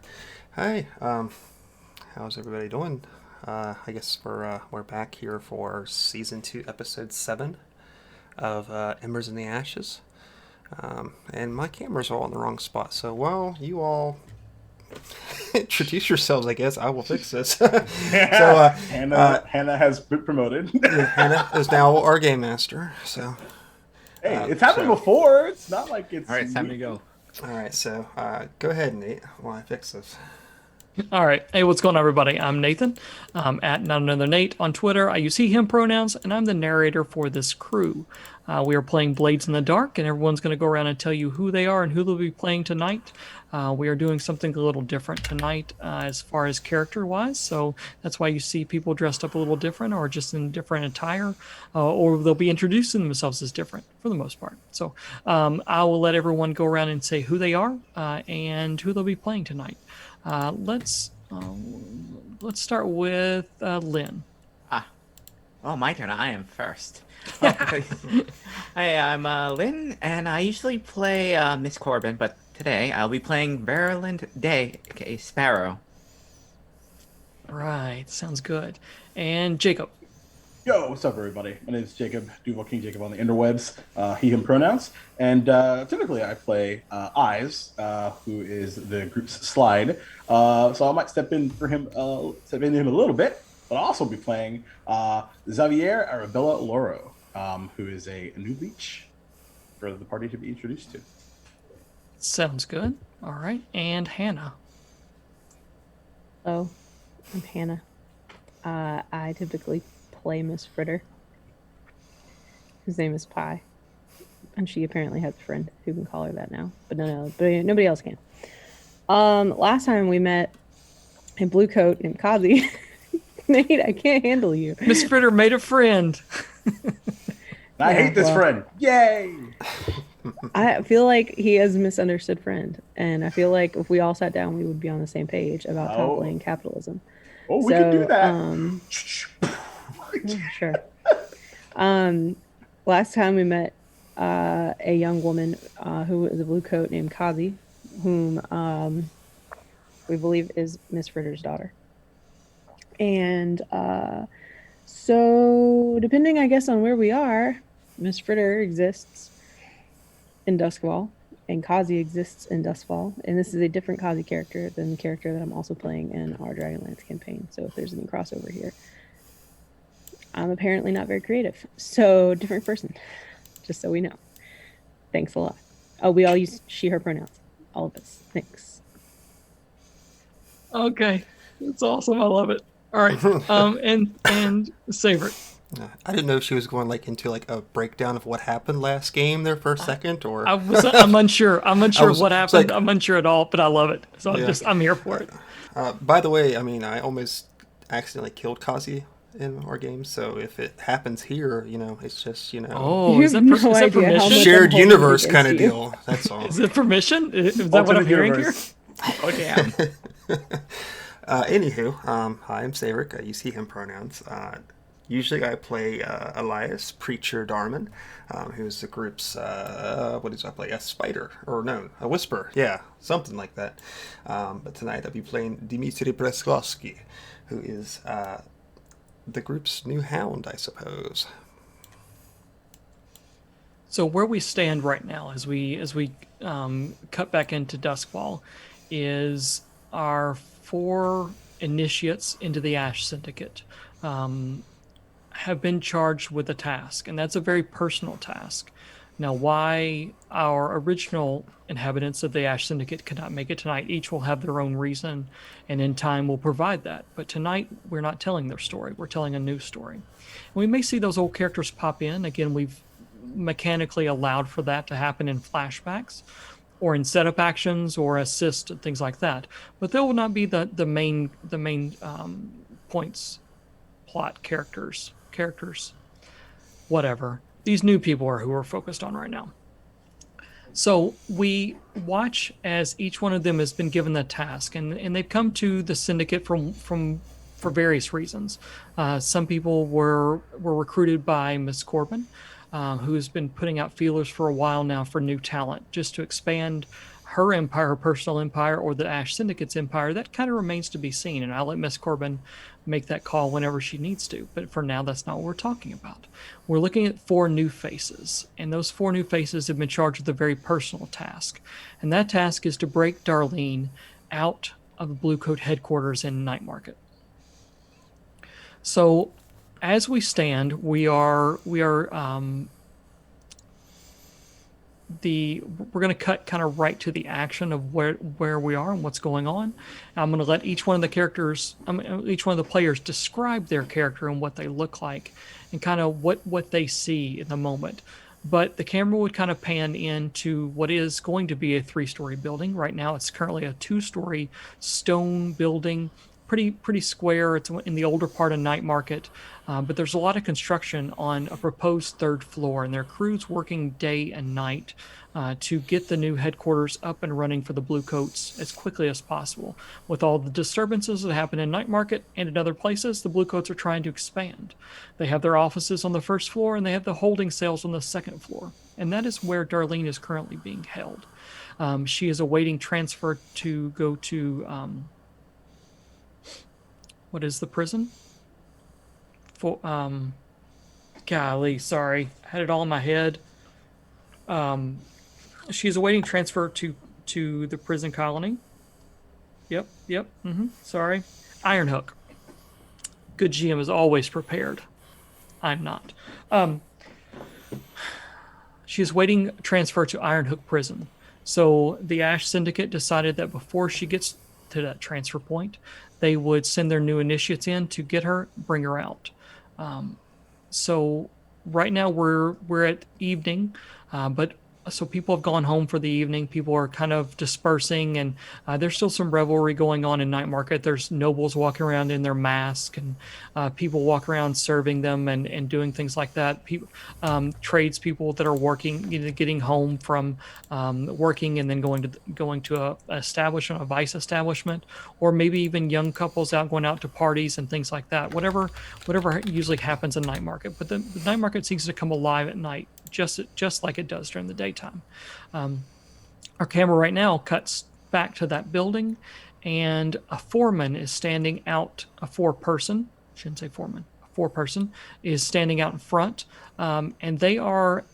here. Hi. How's everybody doing? I guess we're back here for season 2, episode 7 of Embers in the Ashes. And my camera's all in the wrong spot. So while you all introduce yourselves, I guess I will fix this. so Yeah, Hannah has been promoted. yeah, Hannah is now our game master. So Hey, uh, it's happened so before. It's not like All it's right, it's time new. to go. all right. So go ahead, Nate, while I fix this. All right. Hey, what's going on, everybody? I'm Nathan. I'm at Not Another Nate on Twitter. I use he, him pronouns, and I'm the narrator for this crew. We are playing Blades in the Dark, and everyone's going to go around and tell you who they are and who they'll be playing tonight. We are doing something a little different tonight as far as character-wise, so that's why you see people dressed up a little different or just in different attire, or they'll be introducing themselves as different for the most part. So I will let everyone go around and say who they are and who they'll be playing tonight. Let's start with Lynn. Ah, oh, my turn. I am first. Oh, hi, I'm Lynn, and I usually play Miss Corbin, but today I'll be playing Verland Day, aka Sparrow. Right, sounds good. And Jacob. Yo, what's up, everybody? My name is Jacob, Duval King Jacob on the interwebs, he, him pronouns. And typically I play Eyes, who is the group's slide. So I might step in into him a little bit, but I'll also be playing Xavier Arabella Loro, who is a new leech for the party to be introduced to. Sounds good. All right, and Hannah. Hello, I'm Hannah. I typically play Miss Fritter, whose name is Pie, and she apparently has a friend who can call her that now. But nobody else can. Last time we met a blue coat named Kazi. Nate, I can't handle you. Miss Fritter made a friend. I hate this friend. Yay! I feel like he is a misunderstood friend, and I feel like if we all sat down, we would be on the same page about toppling capitalism. Oh, we can do that. Sure. Last time we met a young woman who is a blue coat named Kazi, whom we believe is Miss Fritter's daughter. And so, depending, I guess, on where we are, Miss Fritter exists in Duskwall, and Kazi exists in Dustfall. And this is a different Kazi character than the character that I'm also playing in our Dragonlance campaign. So if there's any crossover here, I'm apparently not very creative. So different person, just so we know. Thanks a lot. Oh, we all use she, her pronouns. All of us. Thanks. Okay, that's awesome. I love it. All right, and Saevrick. I didn't know if she was going into a breakdown of what happened last game there for a second, or I'm unsure. I'm unsure was- what it's happened. like- I'm unsure at all, but I love it. So Yeah. I'm here for it. By the way, I mean I almost accidentally killed Kazi in our game, so if it happens here, it's just Oh, You is that, have is no that idea how permission? much- shared I'm holding universe against kind of you. deal. That's all. Is it permission? Is that what I'm Alternate hearing universe. Oh, damn. Anywho, hi, I'm Saevrick. I use he, him pronouns. Usually I play Elias, Preacher Darman, who's the group's, what did I play? A spider, or no, a whisper, yeah, something like that. But tonight I'll be playing Dmitry Preskowski, who is the group's new hound, I suppose. So where we stand right now, as we cut back into Duskwall, is our 4 initiates into the Ash Syndicate have been charged with a task, and that's a very personal task. Now, why our original inhabitants of the Ash Syndicate could not make it tonight, each will have their own reason, and in time we'll provide that. But tonight, we're not telling their story. We're telling a new story. And we may see those old characters pop in. Again, we've mechanically allowed for that to happen in flashbacks or in setup actions or assist and things like that. But they will not be the main points, plot characters, whatever. These new people are who we're focused on right now. So we watch as each one of them has been given the task, and they've come to the syndicate for various reasons. Some people were recruited by Miss Corbin, who has been putting out feelers for a while now for new talent, just to expand her empire, her personal empire, or the Ash Syndicate's empire, that kind of remains to be seen. And I'll let Miss Corbin make that call whenever she needs to. But for now, that's not what we're talking about. We're looking at 4 new faces. And those 4 new faces have been charged with a very personal task. And that task is to break Darlene out of the Blue Coat headquarters in Night Market. So as we stand, we're going to cut kind of right to the action of where we are and what's going on. I'm going to let each one of the characters, each one of the players describe their character and what they look like and kind of what they see in the moment. But the camera would kind of pan into what is going to be a 3-story building. Right now, it's currently a 2-story stone building, pretty square. It's in the older part of Night Market, but there's a lot of construction on a proposed 3rd floor, and there are crews working day and night to get the new headquarters up and running for the Blue Coats as quickly as possible. With all the disturbances that happen in Night Market and in other places, the Blue Coats are trying to expand. They have their offices on the 1st floor, and they have the holding cells on the 2nd floor, and that is where Darlene is currently being held. She is awaiting transfer to go to what is the prison? Golly, sorry, I had it all in my head. She's awaiting transfer to the prison colony. Yep. Sorry, Iron Hook. Good GM is always prepared. I'm not. She's waiting transfer to Iron Hook prison. So the Ash Syndicate decided that before she gets to that transfer point, they would send their new initiates in to get her, bring her out. So right now we're at evening, but so people have gone home for the evening. People are kind of dispersing, and there's still some revelry going on in Night Market. There's nobles walking around in their mask, and people walk around serving them and doing things like that. People, tradespeople that are working, getting home from working and then going to a establishment, a vice establishment, or maybe even young couples going out to parties and things like that. Whatever usually happens in Night Market, but the Night Market seems to come alive at night, just like it does during the daytime. Our camera right now cuts back to that building, and a foreman is standing out. A 4-person, shouldn't say foreman. A 4-person is standing out in front, and they are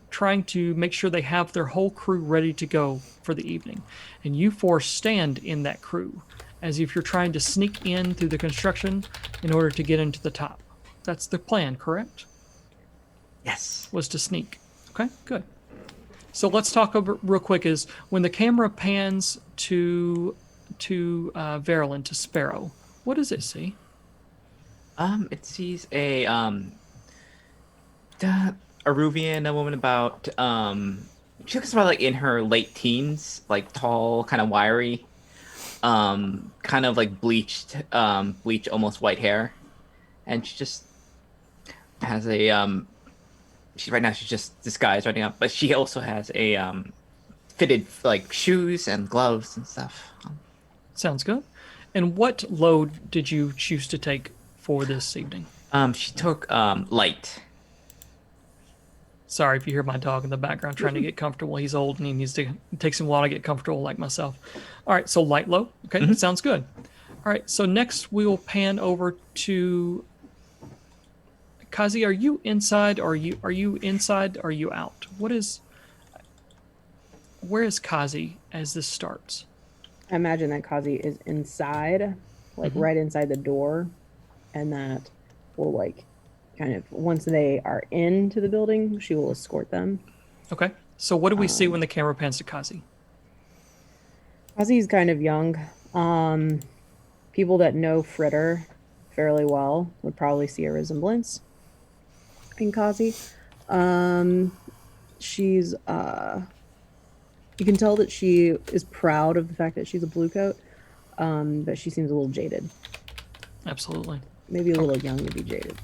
trying to make sure they have their whole crew ready to go for the evening. And you 4 stand in that crew as if you're trying to sneak in through the construction in order to get into the top. That's the plan, correct? Yes. Was to sneak. Okay, good. So let's talk over real quick is when the camera pans to Verilyn, to Sparrow, what does it see? It sees a Aruvian, a woman about she looks about like in her late teens, like tall, kind of wiry, kind of like bleached almost white hair, and she just has a right now she's just disguised right now, but she also has a fitted like shoes and gloves and stuff. Sounds good. And what load did you choose to take for this evening? She took light. Sorry if you hear my dog in the background trying to get comfortable. He's old and it takes him a while to get comfortable like myself. All right, so light low. Okay, that sounds good. All right, so next we will pan over to Kazi. Are you inside? Are you inside? Are you out? Where is Kazi as this starts? I imagine that Kazi is inside, like right inside the door, and that will like kind of once they are into the building, she will escort them. Okay. So what do we see when the camera pans to Kazi? Kazi's kind of young. People that know Fritter fairly well would probably see a resemblance in Kazi. She's you can tell that she is proud of the fact that she's a blue coat, but she seems a little jaded. Absolutely. Maybe a little young to be jaded.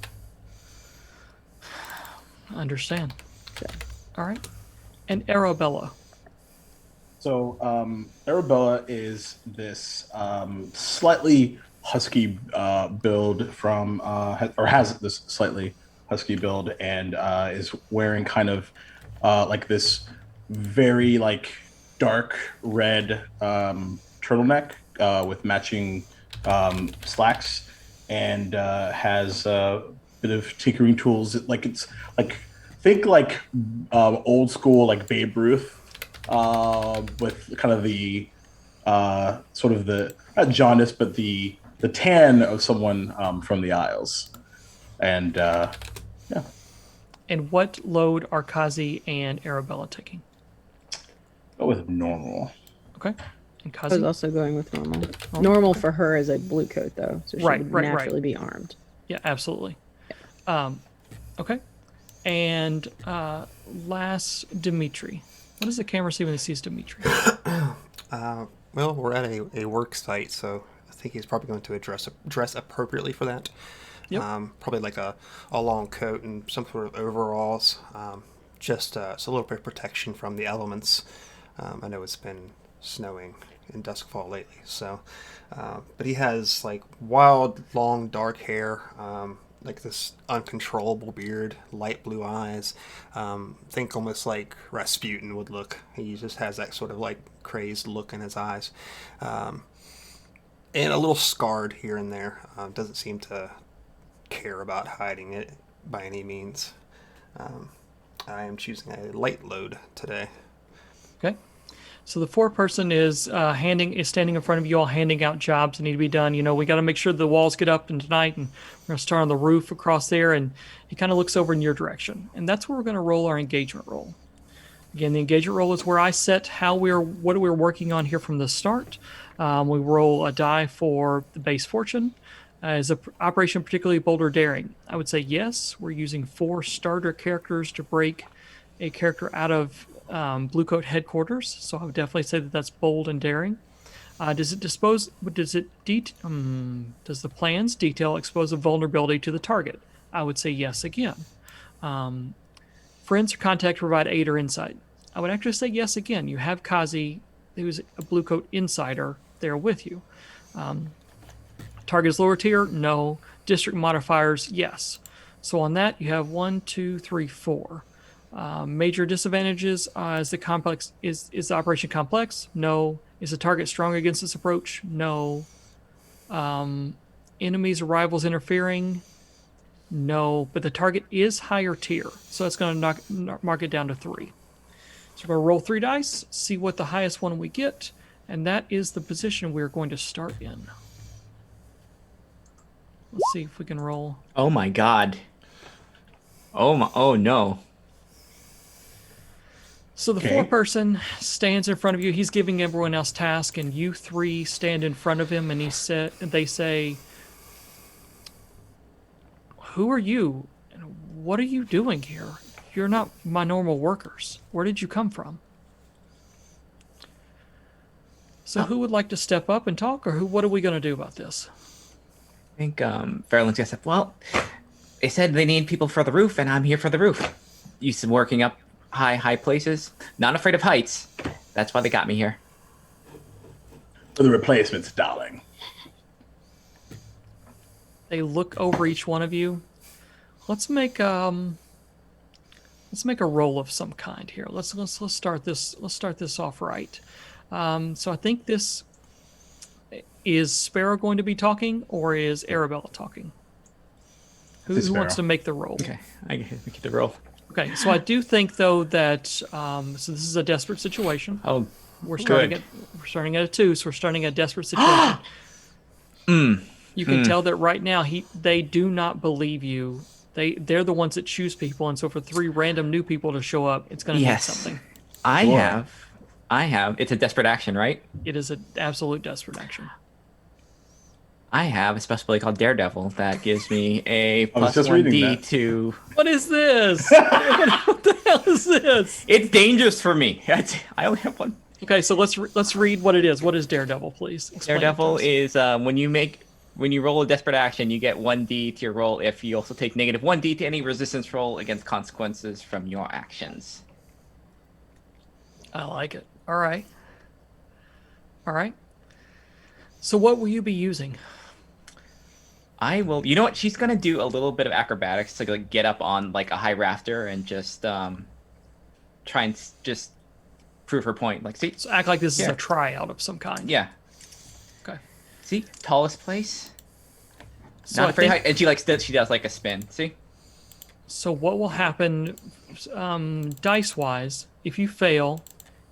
I understand. So. All right. And Arabella. So Arabella is this slightly husky build from, or has this slightly husky build, and is wearing kind of like this very like dark red turtleneck with matching slacks, and has a bit of tinkering tools. It's like think like old school like Babe Ruth, with kind of the sort of the not jaundice, but the tan of someone from the Isles, and yeah. And what load are Kazi and Arabella taking? Go with normal. Okay. And I was Kazi? also going with normal. Oh, Normal for her is a blue coat, though, so she Right, would right, right. naturally be armed. Yeah, absolutely. Okay. And last, Dimitri. What does the camera see when it sees Dimitri? Well, we're at a work site, so I think he's probably going to dress appropriately for that. Yep. Probably like a long coat and some sort of overalls. Just so a little bit of protection from the elements. I know it's been snowing in Duskfall lately, so. But he has like wild, long, dark hair. Like this uncontrollable beard, light blue eyes. Think almost like Rasputin would look. He just has that sort of like crazed look in his eyes. And a little scarred here and there. Doesn't seem to care about hiding it by any means. I am choosing a light load today. Okay. So the four-person is standing in front of you all, handing out jobs that need to be done. You know, we got to make sure the walls get up tonight, and we're going to start on the roof across there. And he kind of looks over in your direction, and that's where we're going to roll our engagement roll. Again, the engagement roll is where I set what we're working on here from the start. We roll a die for the base fortune. Is the operation particularly bold or daring? I would say yes. We're using 4 starter characters to break a character out of Blue Coat headquarters, so I would definitely say that that's bold and daring. Does the plans detail expose a vulnerability to the target? I would say yes again. Friends or contact provide aid or insight. I would actually say yes again. You have Kazi, who's a Blue Coat insider, there with you. Target is lower tier? No. District modifiers? Yes. So on that, you have 1, 2, 3, 4. Major disadvantages: is the operation complex? No. Is the target strong against this approach? No. Enemies or rivals interfering? No. But the target is higher tier, so that's going to mark it down to 3. So we're going to roll 3 dice, see what the highest one we get, and that is the position we're going to start in. Let's see if we can roll. Oh my god. Oh no. So the Okay. 4-person stands in front of you. He's giving everyone else tasks, and you 3 stand in front of him, and they say, "Who are you? And what are you doing here? You're not my normal workers. Where did you come from?" So who would like to step up and talk, or what are we going to do about this? I think Fairland's gonna say, well, they said they need people for the roof, and I'm here for the roof. Used to working up high places. Not afraid of heights. That's why they got me here. For the replacements, darling. They look over each one of you. Let's make a roll of some kind here. Let's start this off right. So I think this is Sparrow going to be talking, or is Arabella talking? Who wants to make the roll? Okay, I get the roll. Okay, so I do think though that so this is a desperate situation. Oh, We're starting at a 2, so we're starting at a desperate situation. You can tell that right now they do not believe you. They're the ones that choose people, and so for 3 random new people to show up, it's going to mean something. I have. It's a desperate action, right? It is an absolute desperate action. I have a special ability called Daredevil that gives me a I was plus just 1 reading D that. to. What is this? What the hell is this? It's dangerous for me. I only have 1. Okay, so let's read what it is. What is Daredevil, please? Explain it to Daredevil us. is when you roll a desperate action, you get 1D to your roll. If you also take negative 1D to any resistance roll against consequences from your actions. I like it. All right. So what will you be using? I will. You know what? She's gonna do a little bit of acrobatics to like get up on like a high rafter and just try and just prove her point. Like, see, So act like this is Yeah. a tryout of some kind. yeah, Okay. see, tallest place. So Not I very think, high, and she does like a spin. See, so what will happen, dice-wise, if you fail,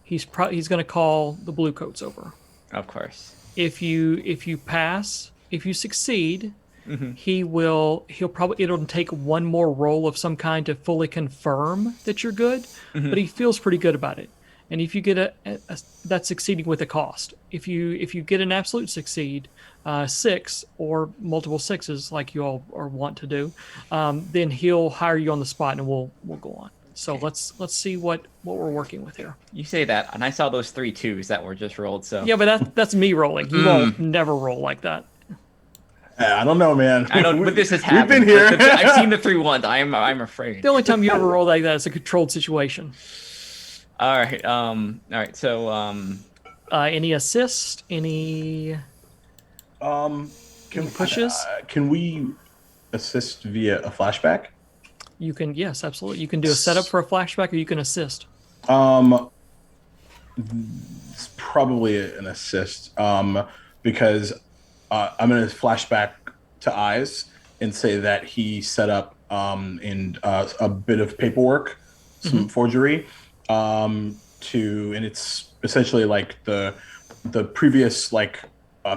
he's going to call the blue coats over. of course. If you pass, if you succeed, Mm-hmm. he'll probably, it'll take one more roll of some kind to fully confirm that you're good, Mm-hmm. but he feels pretty good about it. And if you get that's succeeding with a cost. If you get an absolute succeed, 6 or multiple sixes like you all are want to do, then he'll hire you on the spot and we'll go on. So Okay. let's see what we're working with here. You say that, and I saw those 3 2s that were just rolled. So Yeah, but that's me rolling. You all never roll like that. I don't know, man. I don't. But this has We've happened. been here. I've seen the 3 1s. I'm afraid. The only time you ever roll like that is a controlled situation. All right. All right. So Any assist? Any Can pushes? Can we assist via a flashback? You can, yes, absolutely. You can do a setup for a flashback, or you can assist. It's probably an assist. Because I'm going to flashback to Eyes and say that he set up in a bit of paperwork, some forgery, and it's essentially like the previous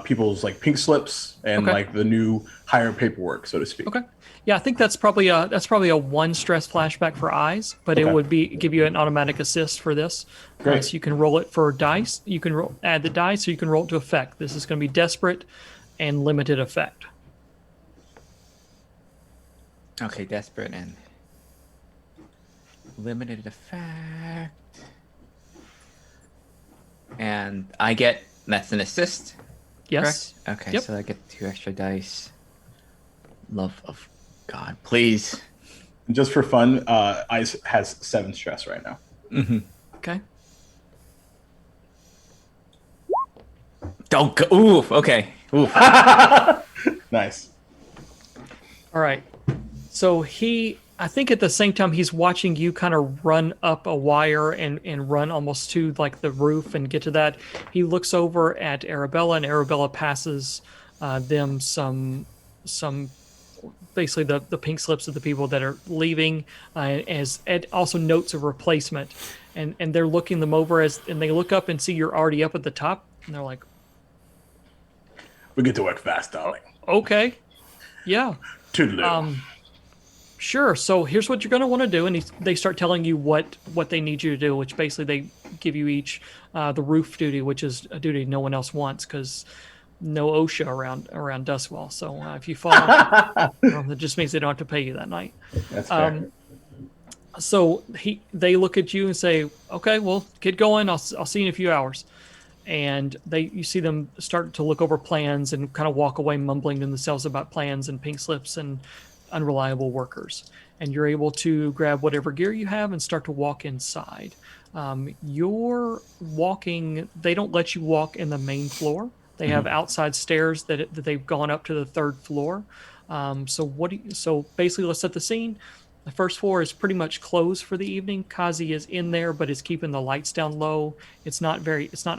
people's like pink slips and Okay. like the new higher paperwork, so to speak. Okay. Yeah, I think that's probably a 1 stress flashback for Eyes, but it Okay. would give you an automatic assist for this. Great. So you can roll it for dice. You can add the dice, or you can roll it to effect. This is going to be desperate and limited effect. okay, desperate and limited effect, and that's an assist. Yes. Correct? Okay, Yep. so I get 2 extra dice. Love of God, please. Just for fun, Eyes has 7 stress right now. Okay. Don't go. Ooh. Okay. Ooh. Nice. All right. So I think at the same time he's watching you kind of run up a wire and run almost to like the roof and get to that. He looks over at Arabella, and Arabella passes them some basically the pink slips of the people that are leaving, as Ed also notes a replacement, and they're looking them over and they look up and see you're already up at the top, and they're like, We get to work fast, darling. okay, yeah. Toodaloo. Sure. So here's what you're going to want to do, and they start telling you what they need you to do, which basically they give you each the roof duty, which is a duty no one else wants because no OSHA around Duskwall. So if you fall, that just means they don't have to pay you that night. That's fair. So they look at you and say, "Okay, well, get going. I'll see you in a few hours." And you see them start to look over plans and kind of walk away mumbling to themselves about plans and pink slips and unreliable workers. And you're able to grab whatever gear you have and start to walk inside. You're walking. They don't let you walk in the main floor. They have outside stairs that they've gone up to the 3rd floor. So basically, let's set the scene. The first floor is pretty much closed for the evening. Kazi is in there, but is keeping the lights down low. It's not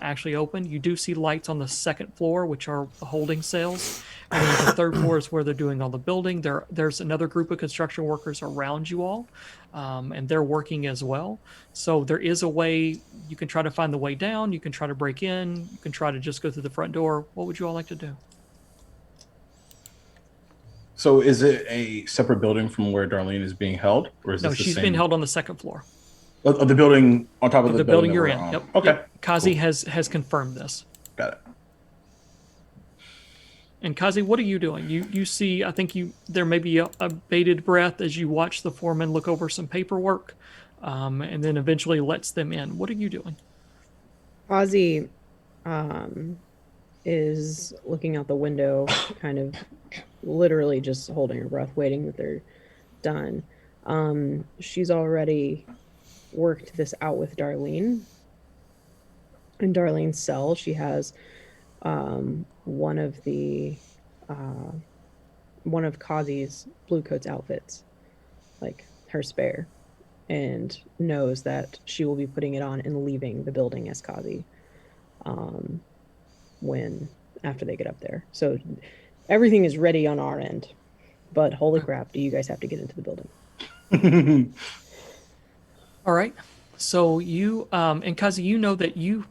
actually open. You do see lights on the 2nd floor, which are the holding cells. And then the 3rd floor is where they're doing all the building. There's another group of construction workers around you all, and they're working as well. So there is a way you can try to find the way down. You can try to break in. You can try to just go through the front door. What would you all like to do? So is it a separate building from where Darlene is being held? Or is No, this the she's same? being held on the 2nd floor. Of the building on top of The building that you're we're in. on. Yep. Okay. Yep. Kazi Cool. has confirmed this. Got it. And Kazi, what are you doing? You see, I think there may be a bated breath as you watch the foreman look over some paperwork, and then eventually lets them in. What are you doing? Ozzy is looking out the window, kind of literally just holding her breath, waiting that they're done. She's already worked this out with Darlene. In Darlene's cell, she has one of Kazi's blue coat's outfits, like her spare, and knows that she will be putting it on and leaving the building as Kazi after they get up there. So everything is ready on our end. But holy crap, do you guys have to get into the building? All right. So you and Kazi, you know that you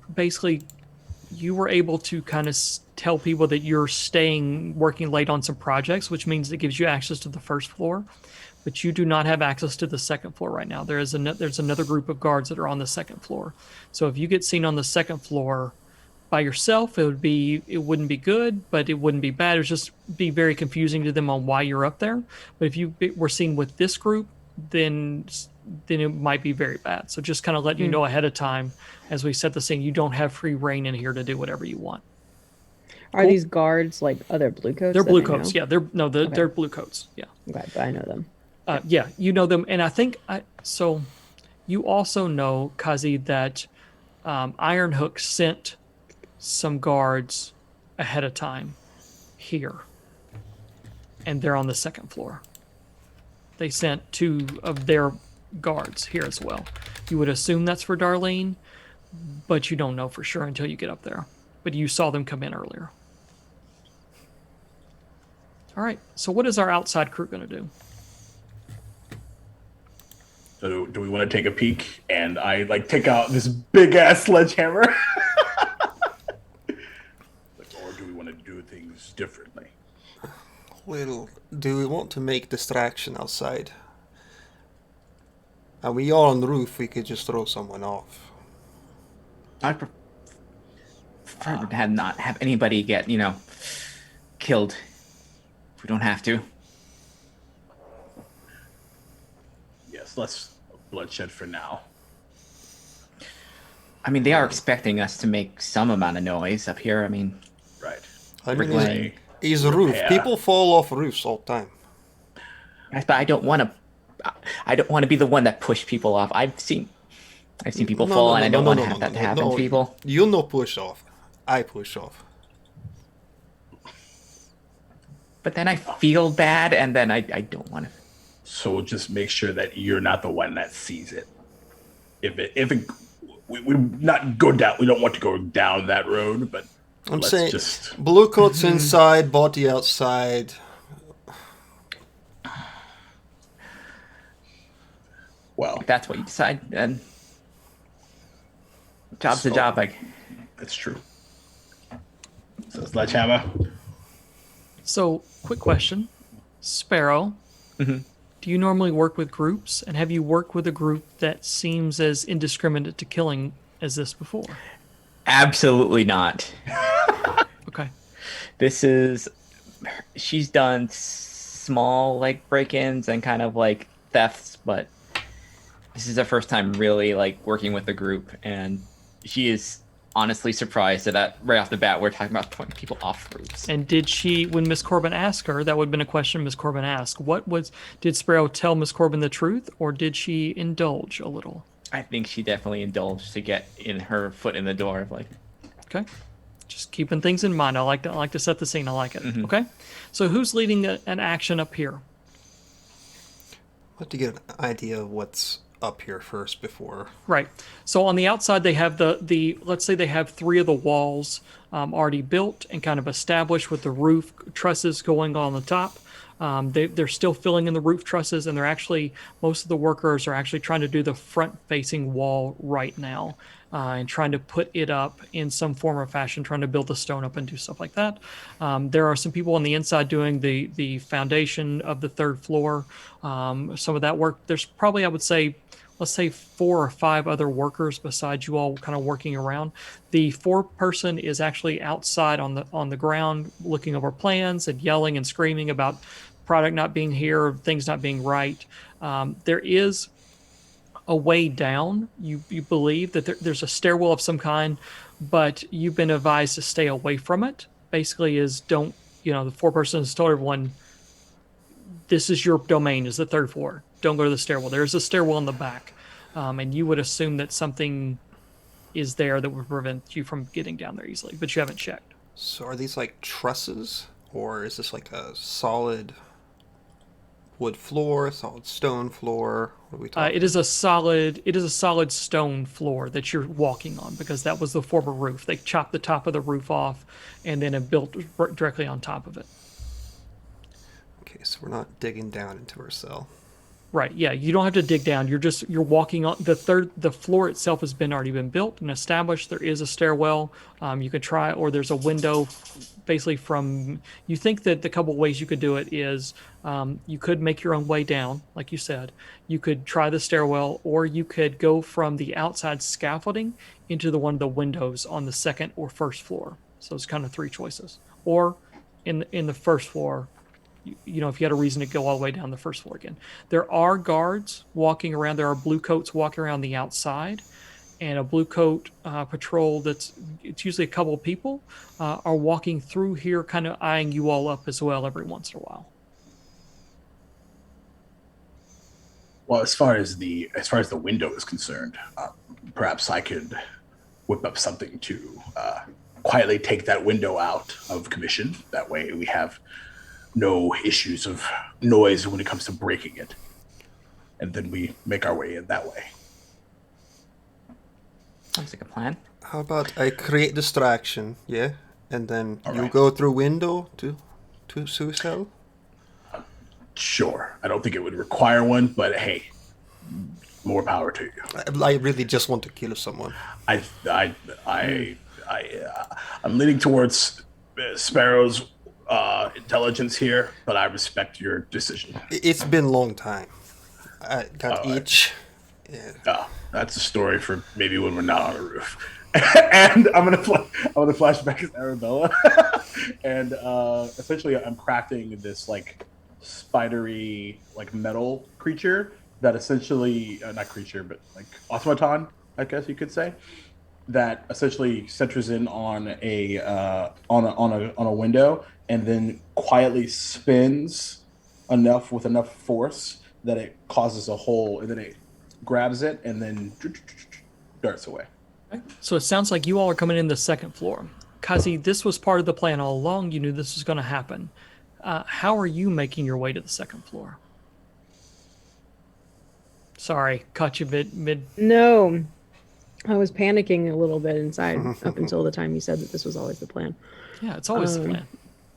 were able to kind of tell people that you're working late on some projects, which means it gives you access to the first floor, but you do not have access to the second floor right now. There's another group of guards that are on the second floor. So if you get seen on the second floor by yourself, it wouldn't be good, but it wouldn't be bad. It would just be very confusing to them on why you're up there. But if you were seen with this group, then it might be very bad. So just kind of letting you know ahead of time, as we set the scene, you don't have free reign in here to do whatever you want. Are these guards like other blue coats? They're blue coats. Yeah, they're blue coats. Yeah. Okay, but I know them. Yeah, you know them, and I think so. You also know, Kazi, that Ironhook sent some guards ahead of time here, and they're on the second floor. They sent 2 of their guards here as well. You would assume that's for Darlene, but you don't know for sure until you get up there. But you saw them come in earlier. All right, so what is our outside crew going to do? So do we want to take a peek? And I take out this big ass sledgehammer. Or do we want to do things differently? Well, do we want to make distraction outside? Are we all on the roof? We could just throw someone off. I prefer to not have anybody get, killed. If we don't have to. Yes, less bloodshed for now. I mean, they are expecting us to make some amount of noise up here. I mean, right. I mean, Lane. It's a roof. Yeah. People fall off roofs all the time. but I don't want to be the one that push people off. I've seen people fall, and I don't want to have that to happen to people. You no push off. I push off. But then I feel bad, and then I don't want to. So we'll just make sure that you're not the one that sees it. We not go down. We don't want to go down that road, but I'm let's saying just blue coats inside, body outside. well. If that's what you decide, then job's a job. That's true. So sledgehammer. So, quick question, Sparrow. Mm-hmm. Do you normally work with groups, and have you worked with a group that seems as indiscriminate to killing as this before? Absolutely not. Okay. She's done small break-ins and kind of thefts, but this is her first time really working with the group, and she is honestly surprised that right off the bat we're talking about throwing people off roofs. And did she, when Miss Corbin asked her, that would have been a question Miss Corbin asked, did Sparrow tell Miss Corbin the truth, or did she indulge a little? I think she definitely indulged to get in her foot in the door of Okay. Just keeping things in mind. I like to set the scene. I like it. Mm-hmm. Okay. So who's leading an action up here? I'd like to get an idea of what's up here first before. Right. So on the outside, they have let's say they have 3 of the walls already built and kind of established with the roof trusses going on the top. They're still filling in the roof trusses, and most of the workers are actually trying to do the front-facing wall right now and trying to put it up in some form or fashion, trying to build the stone up and do stuff like that. There are some people on the inside doing the foundation of the 3rd floor. Some of that work, there's probably, I would say, let's say 4 or 5 other workers besides you all kind of working around. The 4th person is actually outside on the ground looking over plans and yelling and screaming about product not being here, things not being right. There is a way down. You believe that there's a stairwell of some kind, but you've been advised to stay away from it. Basically the 4th person has told everyone, this is your domain, is the 3rd floor. Don't go to the stairwell. There's a stairwell in the back. And you would assume that something is there that would prevent you from getting down there easily, but you haven't checked. So are these trusses, or is this a solid wood floor, solid stone floor? What are we talking? It is a solid stone floor that you're walking on because that was the former roof. They chopped the top of the roof off and then it built directly on top of it. Okay, so we're not digging down into our cell. Right. Yeah. You don't have to dig down. You're walking on the floor itself has been already been built and established. There is a stairwell. You could try, or there's a window basically from, you think that the couple ways you could do it is, you could make your own way down, like you said. You could try the stairwell, or you could go from the outside scaffolding into one of the windows on the second or first floor. So it's kind of three choices. Or in the first floor, you know, if you had a reason to go all the way down the first floor again. There are guards walking around. There are blue coats walking around the outside, and a blue coat patrol it's usually a couple of people are walking through here, kind of eyeing you all up as well every once in a while. Well, as far as the window is concerned, perhaps I could whip up something to quietly take that window out of commission. That way, we have no issues of noise when it comes to breaking it, and then we make our way in that way. Sounds like a plan. How about I create distraction, yeah, and then All you right. go through window to suicide? Sure, I don't think it would require one, but hey, more power to you. I really just want to kill someone. I'm leaning towards Sparrow's intelligence here, but I respect your decision. It's been a long time. I got All right. itch. Yeah. Oh, that's a story for maybe when we're not on a roof. And I'm gonna flash back as Arabella, and essentially I'm crafting this like spidery like metal creature that essentially not creature but like automaton, I guess you could say, that essentially centers in on a window and then quietly spins with enough force that it causes a hole, and then it grabs it and then darts away. So it sounds like you all are coming in the second floor. Kazi, this was part of the plan all along. You knew this was going to happen. How are you making your way to the second floor? Sorry, caught you mid. No, I was panicking a little bit inside up until the time you said that this was always the plan. Yeah, it's always the plan.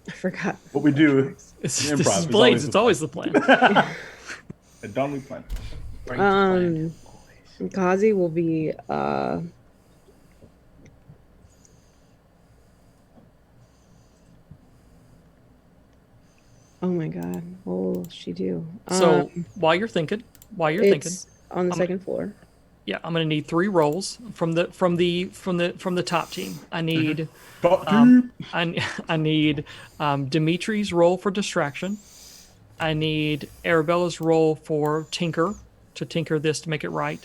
I forgot. What we do This improv is is Blades. It's always the plan. and don't we plan? Kazi will be oh my god, what will she do? So while you're thinking, It's on the second floor. yeah, I'm gonna need 3 rolls from the top team. I need I need Dimitri's roll for distraction. I need Arabella's roll for tinker to tinker this to make it right.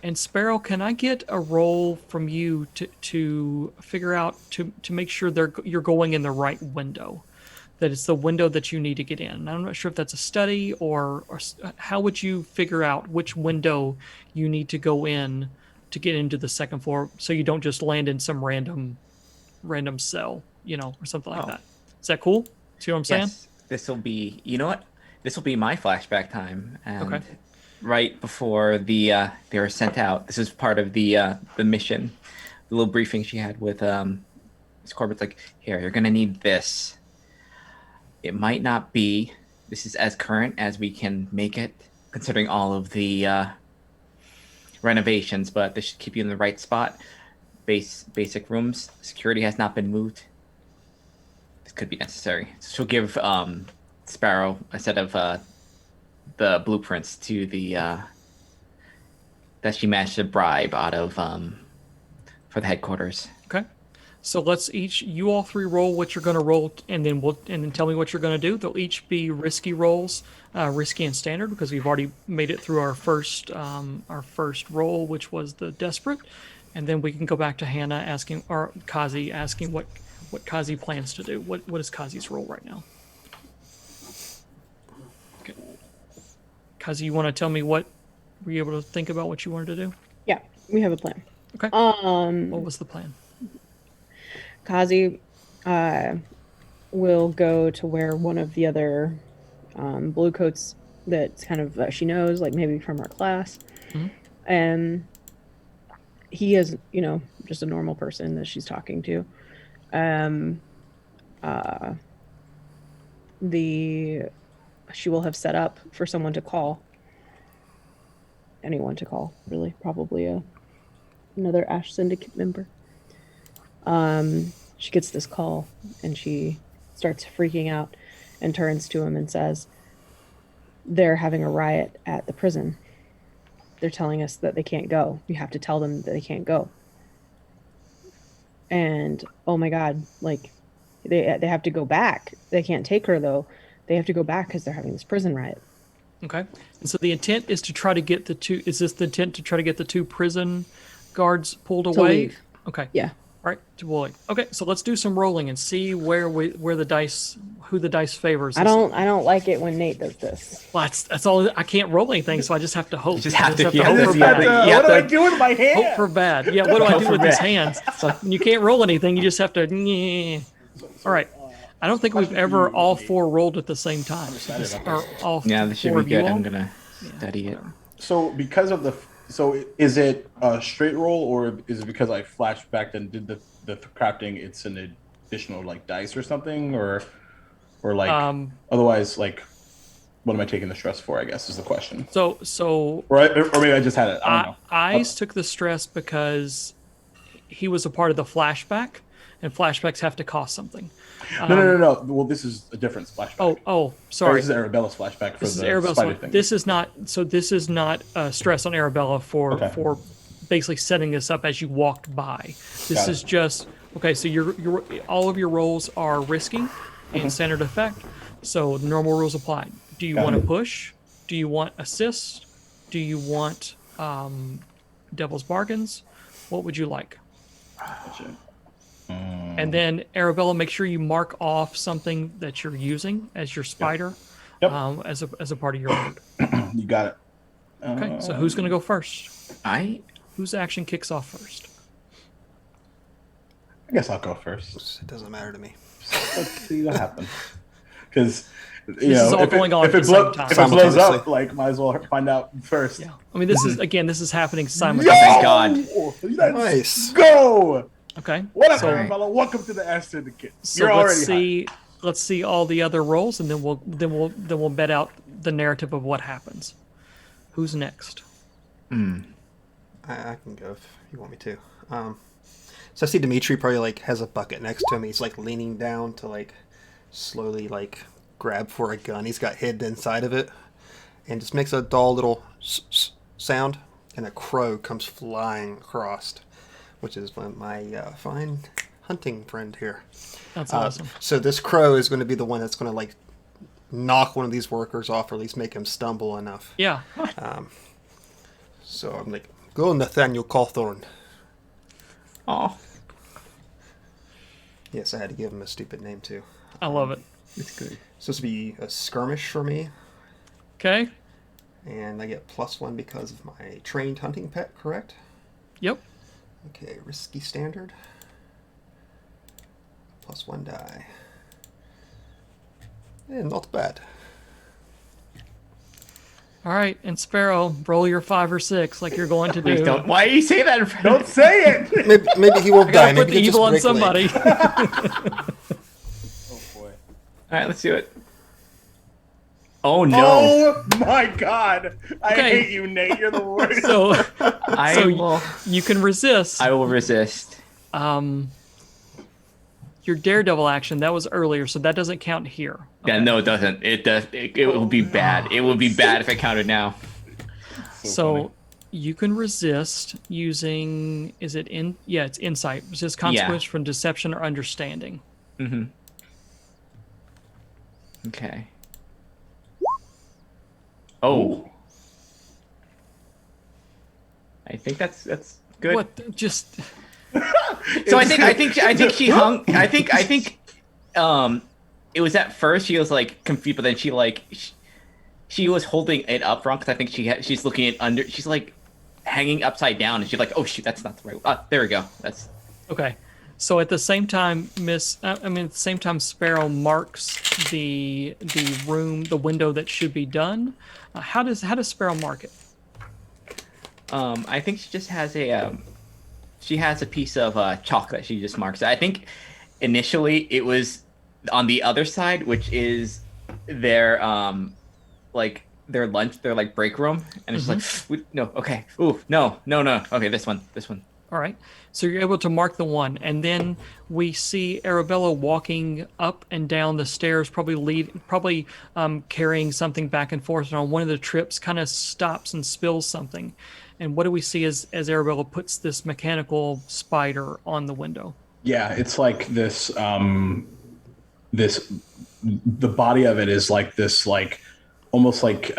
And Sparrow, can I get a roll from you to figure out to make sure you're going in the right window, that it's the window that you need to get in. And I'm not sure if that's a study or how would you figure out which window you need to go in to get into the second floor, so you don't just land in some random cell, you know, or something like that. Is that cool? See what I'm saying? Yes, this will be. You know what? This will be my flashback time. And Okay. right before they were sent out, this is part of the mission. The little briefing she had with Miss Corbett's like, here, you're gonna need this. It might not be. This is as current as we can make it, considering all of the renovations, but this should keep you in the right spot. Basic rooms. Security has not been moved. This could be necessary. So she'll give Sparrow a set of the blueprints to the that she managed to bribe out of for the headquarters. Okay. So let's you all 3 roll what you're going to roll, and then tell me what you're going to do. They'll each be risky rolls, risky and standard, because we've already made it through our first roll, which was the desperate, and then we can go back to Hannah asking, or Kazi asking what Kazi plans to do. What is Kazi's roll right now? Okay. Kazi, you want to tell me were you able to think about what you wanted to do? Yeah, we have a plan. Okay. What was the plan? Kazi will go to where one of the other blue coats that's kind of she knows, like maybe from our class, and he is, just a normal person that she's talking to. She will have set up for someone to call. Anyone to call, really, probably another Ash Syndicate member. She gets this call and she starts freaking out and turns to him and says, "They're having a riot at the prison. They're telling us that they can't go. You have to tell them that they can't go." And oh my God, like they have to go back. They can't take her though. They have to go back because they're having this prison riot. Okay. And so the intent is to try to get the two. Is this the intent to try to get the two prison guards pulled away? Leave. Okay. Yeah. All right. Okay. So let's do some rolling and see who the dice favors. I don't like it when Nate does this. Well, that's all. I can't roll anything, so I just have to hope. You just have to hope you for have bad. to- What do I do with my hand? Hope for bad. Yeah. What do I Hope do for with his bad. hands? When you can't roll anything, you just have to. Nyeh. All right. I don't think we've ever all four rolled at the same time. Or all Yeah, this should four be of you good. all? I'm gonna study it. So because of so is it a straight roll, or is it because I flashed back and did the crafting? It's an additional like dice or something, or like otherwise like what am I taking the stress for? I guess is the question. So Or maybe I just had it. I don't know. Eyes took the stress because he was a part of the flashback, and flashbacks have to cost something. No. Well, this is a different flashback. Oh, Or sorry. this is Arabella's flashback for This is the Arabella's spider one. thing. This is not stress on Arabella for basically setting this up as you walked by. This Got is it. just okay. So your all of your rolls are risky and standard effect. So the normal rules apply. Do you Got want to it. push? Do you want assist? Do you want devil's bargains? What would you like? Gotcha. And then Arabella, make sure you mark off something that you're using as your spider, Yep. as a part of your load. You got it. Okay, so who's gonna go first? I Whose action kicks off first? I guess I'll go first. It doesn't matter to me. Let's see what happens. Because This is all going on if at it the same time. if it blows up, Simultaneously. like might as well find out first. Yeah, I mean this is happening Yo! simultaneously. Thank God. Let's Nice. go! Okay, What up, so, Arabella? Welcome to the Ash Syndicate. so You're let's already hot. let's see all the other rolls, and then we'll bet out the narrative of what happens. Who's next? I can go if you want me to. So I see Dimitri probably like has a bucket next to him. He's like leaning down to like slowly like grab for a gun. He's got hidden inside of it, and just makes a dull little sound, and a crow comes flying across, which is my fine hunting friend here. That's awesome. So this crow is going to be the one that's going to like knock one of these workers off, or at least make him stumble enough. Yeah. So I'm like, go Nathaniel Cawthorne. Oh, Yes, I had to give him a stupid name too. I love it. it's good. So this would be a skirmish for me, Okay. and I get +1 because of my trained hunting pet, correct? Yep. Okay, risky standard. +1 die. And not bad. All right, and Sparrow, roll your 5 or 6 like you're going to Please do. don't. Why do you say that? In front Don't say it! Maybe he won't die. Gotta put Maybe the he'll evil on just break a leg. somebody. Oh boy. All right, let's do it. Oh no! Oh my god! I Okay. hate you, Nate. You're the worst. so I so will. you can resist. I will resist. Your daredevil action, that was earlier, so that doesn't count here. Yeah, no, it doesn't. It does. It will be bad. It will be bad if I counted now. So funny. you can resist using, is it in? Yeah, it's insight. Resist consequence from deception or understanding. Mm-hmm. Okay. Oh. I think that's good. What? Just So I think she hung. I think it was at first she was like confused, but then she was holding it up wrong because I think she's looking at under. She's like hanging upside down, and she's like, oh shoot, that's not the right. There we go. That's okay. So at the same time, at the same time, Sparrow marks the room, the window that should be done. How does Sparrow mark it? I think she just has she has a piece of chocolate. She just marks it. I think initially it was on the other side, which is their their lunch, their like break room, and it's just like no, okay, ooh, no, okay, this one. All right. So you're able to mark the one, and then we see Arabella walking up and down the stairs, probably carrying something back and forth. And on one of the trips, kind of stops and spills something. And what do we see as Arabella puts this mechanical spider on the window? Yeah, it's like this. This the body of it is like this, like almost like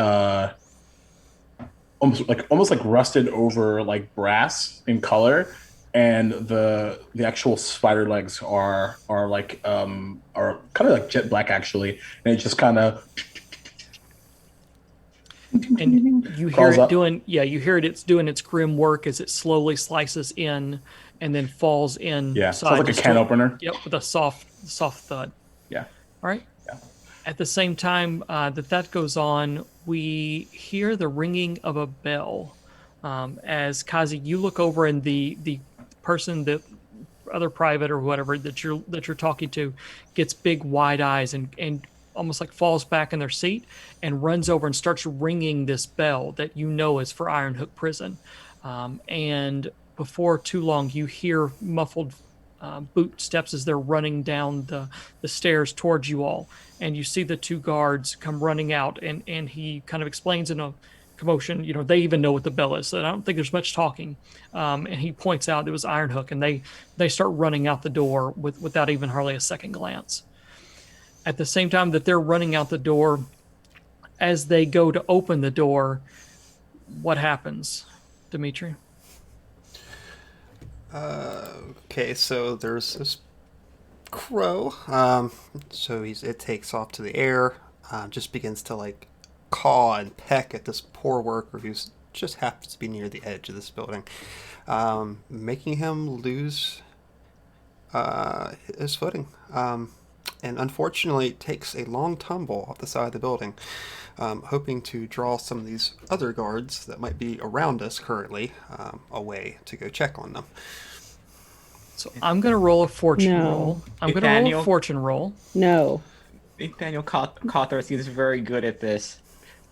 almost like rusted over like brass in color, and the actual spider legs are kind of like jet black actually, and it just kind of And you hear Crawls it up. doing, yeah, you hear it. It's doing its grim work as it slowly slices in, and then falls in. yeah, sounds like a can opener. Yep, with a soft thud. Yeah. All right. Yeah. At the same time that goes on, we hear the ringing of a bell. As Kazi, you look over, and the person, the other private or whatever that you're talking to, gets big wide eyes and almost like falls back in their seat and runs over and starts ringing this bell that you know is for Iron Hook Prison. And before too long, you hear muffled boot steps as they're running down the stairs towards you all. And you see the two guards come running out, and he kind of explains in a commotion, they even know what the bell is, so I don't think there's much talking. And he points out it was Iron Hook, and they start running out the door without even hardly a second glance. At the same time that they're running out the door, as they go to open the door, what happens, Dimitri? Okay, so there's this crow. So it takes off to the air, just begins to like caw and peck at this poor worker who's just happens to be near the edge of this building, making him lose his footing. And unfortunately takes a long tumble off the side of the building, hoping to draw some of these other guards that might be around us currently away to go check on them. So I'm going to roll a fortune No. roll. I'm going to roll a fortune roll. No. Nathaniel Cawthorne seems very good at this.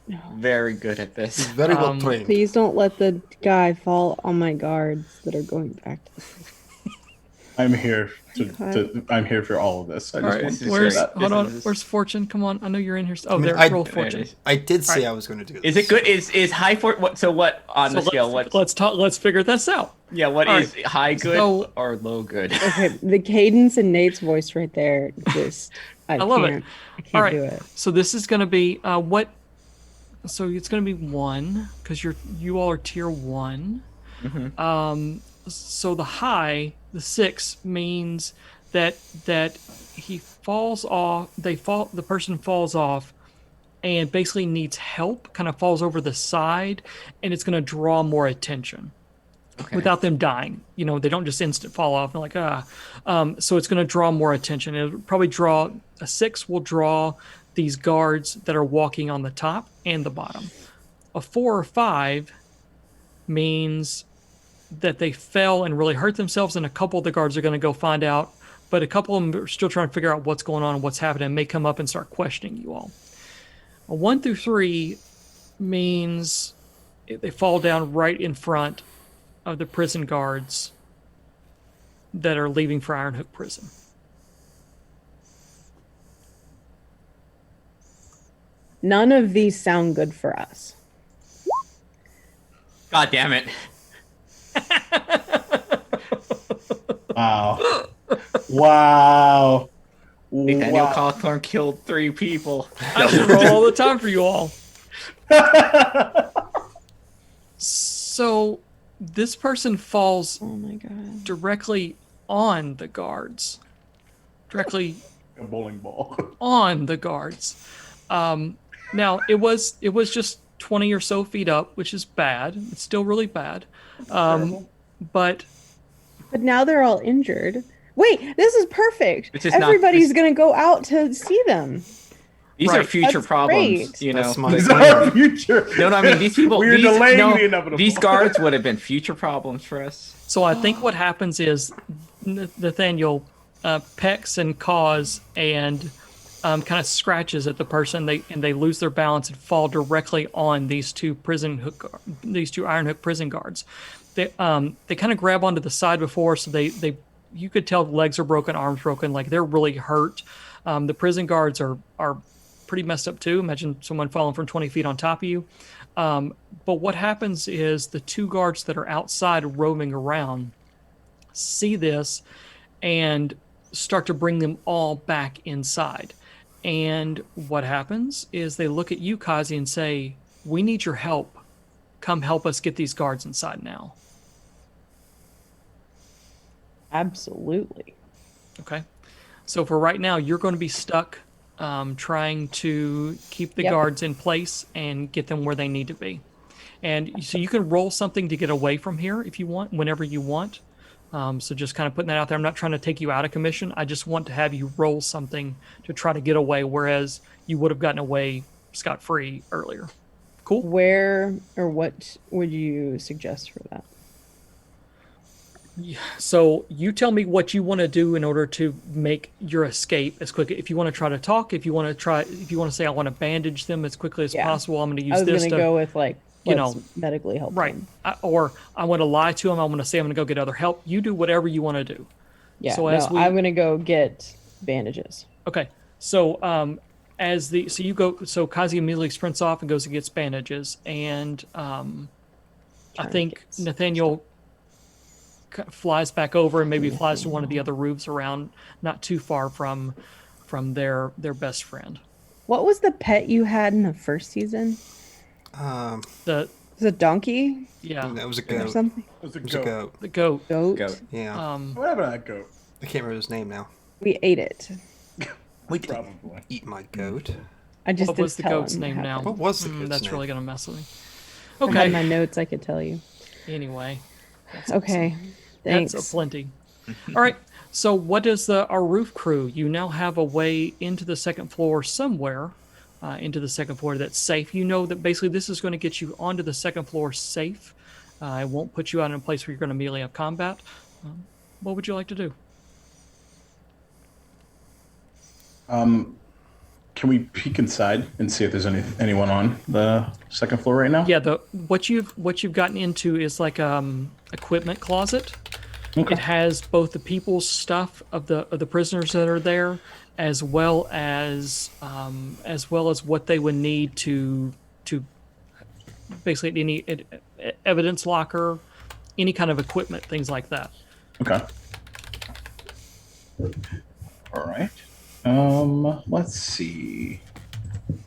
No. Very good at this. He's very well trained. Please don't let the guy fall on my guards that are going back to the prison. I'm here I'm here for all of this. I All just right, want to say where's that. where's fortune? Come on, I know you're in here. Oh, I mean, there, roll fortune. I did say Alright. I was going to do this. Is it good? Is high what? So what on the scale? What? Let's figure this out. Yeah. What All is high good So- or low good? Okay, the cadence in Nate's voice right there, just I love it. can't. I can't All right. do it. So this is going to be what? So it's going to be 1 because you all are tier 1. So the high, the 6 means that he falls off. The person falls off, and basically needs help. Kind of falls over the side, and it's going to draw more attention. Okay. Without them dying. They don't just instant fall off and so it's going to draw more attention. It'll probably draw a 6 will draw these guards that are walking on the top and the bottom. A 4 or 5 means that they fell and really hurt themselves, and a couple of the guards are going to go find out, but a couple of them are still trying to figure out what's going on and what's happening, and may come up and start questioning you all. A 1 through 3 means they fall down right in front of the prison guards that are leaving for Iron Hook Prison. None of these sound good for us. God damn it! Wow. Wow. Nathaniel Wow. Cawthorne killed 3 people. I should roll all the time for you all. So this person falls Oh my god. directly on the guards. Directly A bowling ball. on the guards. Now it was just 20 or so feet up, which is bad. It's still really bad. But But now they're all injured. Wait, this is perfect. Which is not- Everybody's this- going to go out to see them. These are Right. future That's problems, great. you know. That's my These are future. No, I mean these people. We're these, delaying no, the inevitable. These guards would have been future problems for us. So I think what happens is Nathaniel pecks and caws and kind of scratches at the person. They lose their balance and fall directly on these two iron hook prison guards. They kind of grab onto the side before, so they you could tell legs are broken, arms broken, like they're really hurt. The prison guards are pretty messed up too. Imagine someone falling from 20 feet on top of you. But what happens is the two guards that are outside roaming around see this and start to bring them all back inside. And what happens is they look at you, Kazi, and say, "We need your help. Come help us get these guards inside now." Absolutely. Okay. So for right now, you're going to be stuck trying to keep the Yep. guards in place and get them where they need to be. And so you can roll something to get away from here if you want, whenever you want. So just kind of putting that out there. I'm not trying to take you out of commission. I just want to have you roll something to try to get away, whereas you would have gotten away scot-free earlier. Cool? Where or what would you suggest for that? So you tell me what you want to do in order to make your escape as quick. If you want to try to talk, if you want to say I want to bandage them as quickly as Yeah. possible, I'm going to I use was this going to to go with like, you let's know, medically help right. them. Or I want to lie to them. I want to say I'm going to go get other help. You do whatever you want to do. Yeah, So no, as we- I'm going to go get bandages. Okay. So so Kazi immediately sprints off and goes and gets bandages, and I think Tourniquets. Nathaniel flies back over and maybe flies to one of the other roofs around, not too far from their best friend. What was the pet you had in the first season? The Was it a donkey yeah, That was a or goat. something? It's a It was a goat. goat. the goat. Goat. Yeah. What happened to that goat? I can't remember his name now. We ate it. We did Probably. eat my goat. I just What didn't was the tell goat's him name now? happened. What was the goat's That's name? really gonna mess with me. I had Okay. my notes. I could tell you. Anyway. That's Okay. awesome. Thanks. That's a plenty. All right. So what does our roof crew? You now have a way into the second floor somewhere, into the second floor that's safe. You know that basically this is going to get you onto the second floor safe. It won't put you out in a place where you're going to immediately have combat. What would you like to do? Can we peek inside and see if there's anyone on the second floor right now? Yeah, what you've gotten into is like equipment closet. Okay. It has both the people's stuff of the prisoners that are there, as well as what they would need to basically any evidence locker, any kind of equipment, things like that. Okay. All right. Let's see.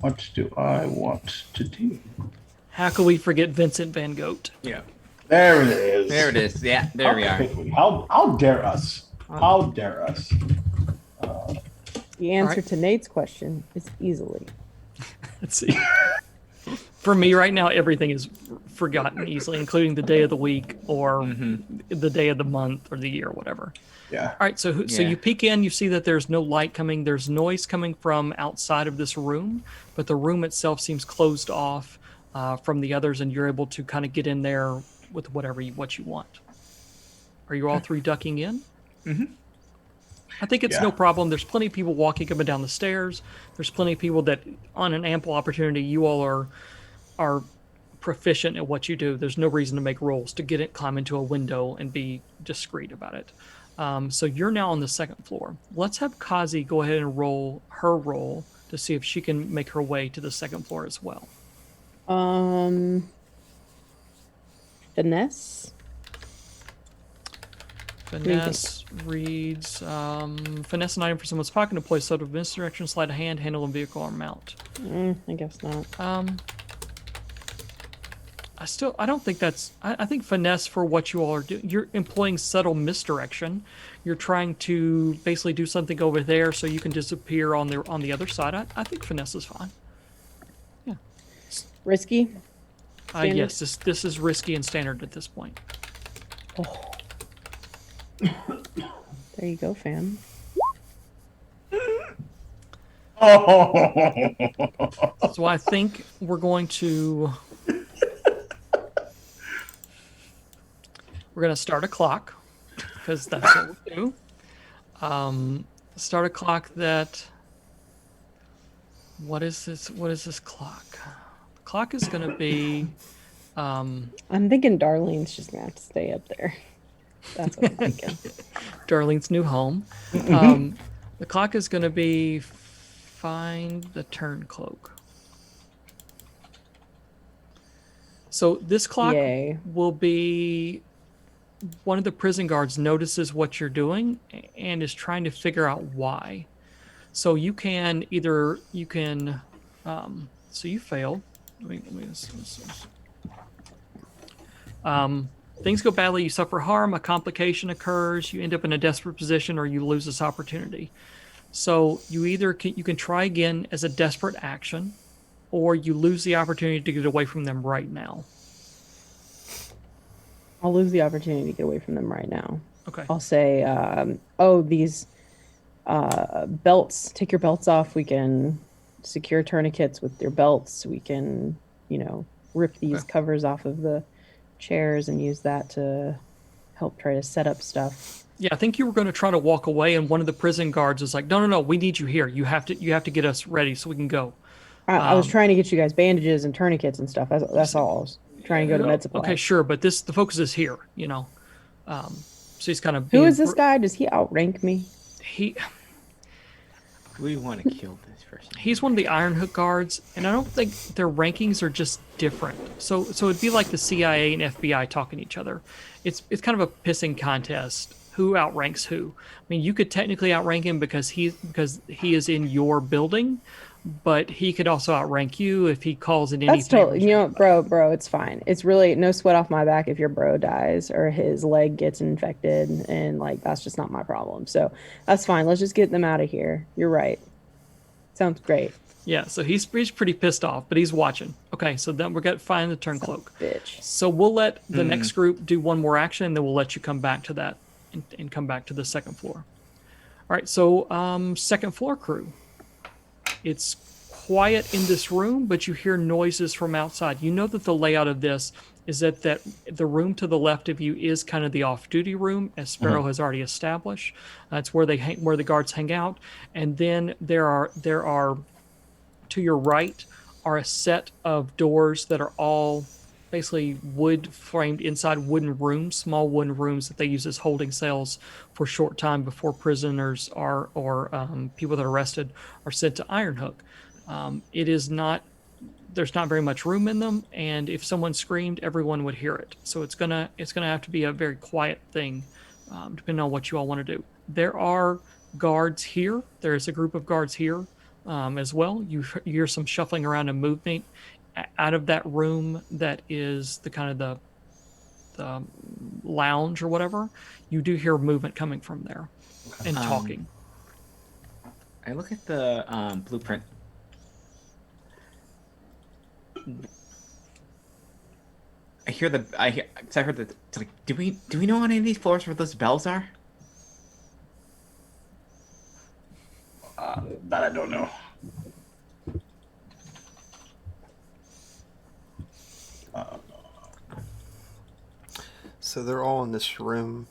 What do I want to do? How could we forget Vincent Van Gogh? Yeah. There it is. There it is. Yeah, there we are. How dare us? How dare us? The answer Alright. to Nate's question is easily. Let's see. For me right now, everything is forgotten easily, including the day of the week or the day of the month or the year, whatever. Yeah. All right, so Yeah. you peek in, you see that there's no light coming. There's noise coming from outside of this room, but the room itself seems closed off from the others, and you're able to kind of get in there with what you want. Are you all three ducking in? Mm-hmm. I think it's Yeah. no problem. There's plenty of people walking up and down the stairs. There's plenty of people that, on an ample opportunity, you all are proficient at what you do. There's no reason to make rolls to get it, climb into a window, and be discreet about it. So you're now on the second floor. Let's have Kazi go ahead and roll her roll to see if she can make her way to the second floor as well. Finesse. Finesse reads finesse an item for someone's pocket, deploy sort of misdirection, slide a hand, handle a vehicle or mount. I guess not. I don't think that's. I think finesse for what you all are doing. You're employing subtle misdirection. You're trying to basically do something over there so you can disappear on the other side. I think finesse is fine. Risky. Standard? Yes, this is risky and standard at this point. There There you go, fam. Oh. So I think we're going to start a clock because that's what we do. Start a clock that. What is this? What is this clock? The clock is going to be. I'm thinking Darlene's just gonna have to stay up there. That's what I'm thinking. Darlene's new home. The clock is going to be find the turn cloak. So this clock Yay. will be one of the prison guards notices what you're doing and is trying to figure out why. So you can so you failed. Things go badly, you suffer harm, a complication occurs, you end up in a desperate position, or you lose this opportunity. So you can try again as a desperate action, or you lose the opportunity to get away from them right now. I'll lose the opportunity to get away from them right now. Okay. I'll say, these belts, take your belts off. We can secure tourniquets with your belts. We can, rip these covers off of the chairs and use that to help try to set up stuff. Yeah, I think you were going to try to walk away, and one of the prison guards was like, "No, we need you here. You have to get us ready so we can go." I was trying to get you guys bandages and tourniquets and stuff. That's all. I was trying to go to med supply. Okay, sure, but the focus is here. So he's kind of. Who is this guy? Does he outrank me? We want to kill this person. He's one of the Iron Hook guards, and I don't think their rankings are just different. So it'd be like the CIA and FBI talking to each other. It's kind of a pissing contest. Who outranks who? I mean, you could technically outrank him because he is in your building, but he could also outrank you if he calls in any. That's totally, bro, it's fine. It's really no sweat off my back if your bro dies or his leg gets infected, and that's just not my problem. So that's fine. Let's just get them out of here. You're right. Sounds great. Yeah, so he's pretty pissed off, but he's watching. Okay, so then we're going to find the turn cloak. Bitch. So we'll let the next group do one more action, and then we'll let you come back to that and come back to the second floor. All right, so second floor crew. It's quiet in this room, but you hear noises from outside. You know that the layout of this is that the room to the left of you is kind of the off-duty room, as Sparrow has already established. That's where where the guards hang out, and then there are to your right are a set of doors that are all basically wood framed inside wooden rooms, small wooden rooms that they use as holding cells for short time before prisoners or people that are arrested are sent to Iron Hook. There's not very much room in them, and if someone screamed, everyone would hear it. So it's gonna have to be a very quiet thing, depending on what you all want to do. There are guards here. There's a group of guards here as well. You hear some shuffling around and movement out of that room that is the kind of the lounge or whatever. You do hear movement coming from there and talking. I look at the blueprint. I heard that. It's like, do we know on any of these floors where those bells are? That I don't know. So they're all in this room,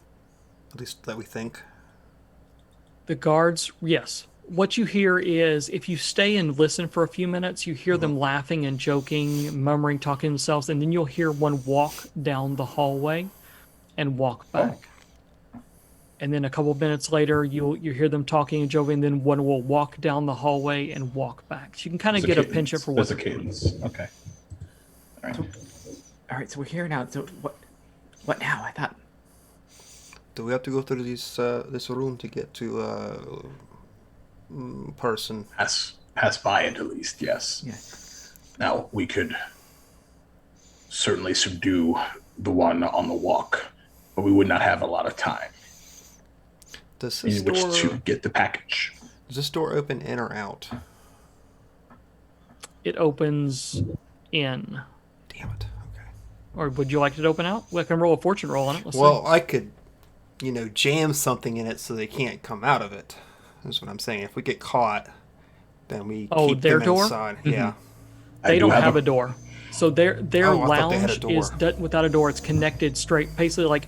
at least that we think. The guards, yes. What you hear is, if you stay and listen for a few minutes, you hear them laughing and joking, murmuring, talking to themselves, and then you'll hear one walk down the hallway and walk back. And then a couple of minutes later, you hear them talking and joking, and then one will walk down the hallway and walk back. So you can kind of get a penchant for what. There's a cadence. Okay. All right. So we're here now. So what now? I thought. Do we have to go through this room to get to person? Pass by it at least, yes. Yes. Now, we could certainly subdue the one on the walk, but we would not have a lot of time in which to get the package. Does this door open in or out? It opens in. Damn it. Okay. Or would you like it to open out? We can roll a fortune roll on it. Let's see. Well, I could jam something in it so they can't come out of it. That's what I'm saying. If we get caught, then we keep their them door? inside. Yeah. They don't have a door. So their I thought they had a lounge door. is without a door. It's connected straight. Basically, like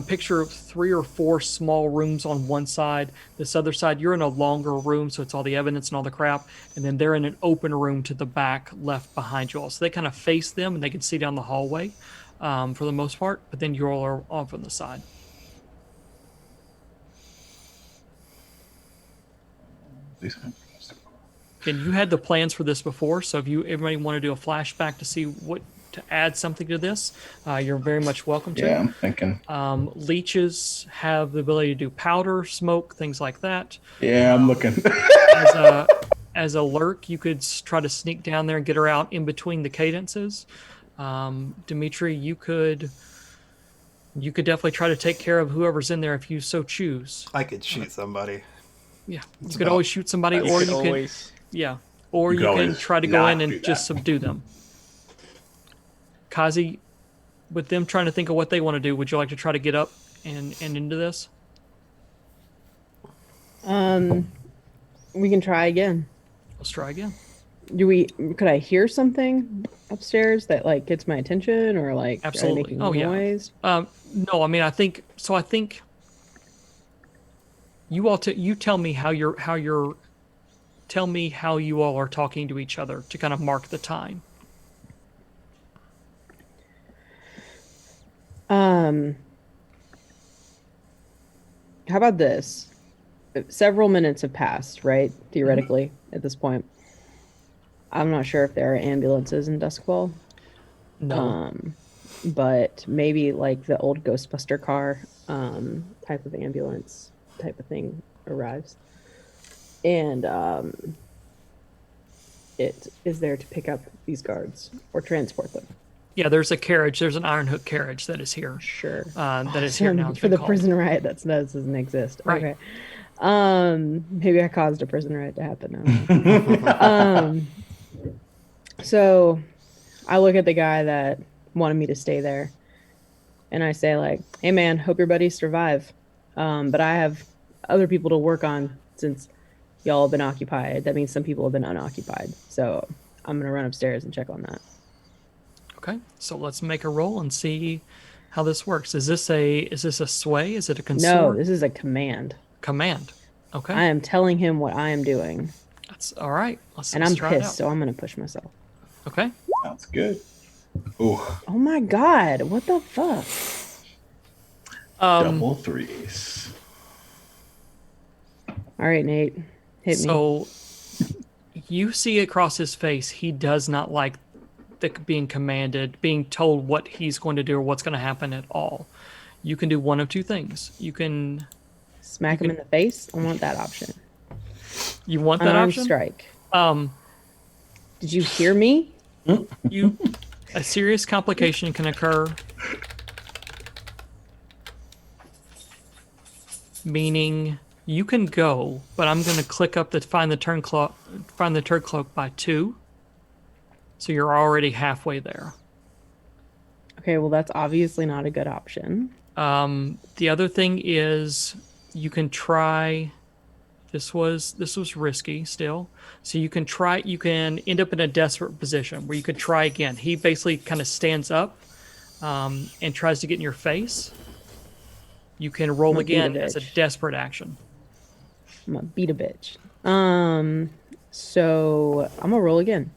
picture 3 or 4 small rooms on one side. This other side, you're in a longer room, so it's all the evidence and all the crap. And then they're in an open room to the back, left behind you all. So they kind of face them, and they can see down the hallway for the most part. But then you all are off on the side. And you had the plans for this before, so if everybody want to do a flashback to see what to add something to this, you're very much welcome to. Yeah, I'm thinking. Leeches have the ability to do powder, smoke, things like that. Yeah, I'm looking. As a lurk, you could try to sneak down there and get her out in between the cadences. Dimitri, you could definitely try to take care of whoever's in there if you so choose. I could shoot somebody. Yeah, you could always shoot somebody, or you can. Yeah, or you can try to go in and just subdue them. Kazi, with them trying to think of what they want to do, would you like to try to get up and into this? We can try again. Let's try again. Could I hear something upstairs that like gets my attention, or like Absolutely. are they making noise? Yeah. No, I mean I think you all you tell me tell me how you all are talking to each other to kind of mark the time. How about this? Several minutes have passed, right? Theoretically, at this point. I'm not sure if there are ambulances in Duskwall. No. But maybe like the old Ghostbuster car type of ambulance type of thing arrives. And it is there to pick up these guards or transport them. Yeah, there's a carriage. There's an Iron Hook carriage that is here. Sure. That is here now. For the prison riot that doesn't exist. Right. Okay. Maybe I caused a prison riot to happen. So I look at the guy that wanted me to stay there, and I say like, "Hey man, hope your buddies survive. But I have other people to work on since y'all have been occupied. That means some people have been unoccupied. So I'm gonna run upstairs and check on that." Okay, so let's make a roll and see how this works. Is this a sway? Is it a consort? No, this is a command. Command. Okay. I am telling him what I am doing. That's all right. And I'm pissed, so I'm gonna push myself. Okay. Sounds good. Ooh. Oh my god! What the fuck? Double threes. All right, Nate, hit me. So you see across his face, he does not like being commanded, being told what he's going to do or what's going to happen at all. You can do one of two things. You can smack him in the face. I want that option. You want that option? Strike. Did you hear me? A serious complication can occur. Meaning you can go, but I'm going to click up to find the turd cloak by 2. So you're already halfway there. Okay, well that's obviously not a good option. The other thing is you can try. This was risky still. So you can end up in a desperate position where you could try again. He basically kind of stands up and tries to get in your face. You can roll again as a desperate action. I'm gonna beat a bitch. So I'm gonna roll again.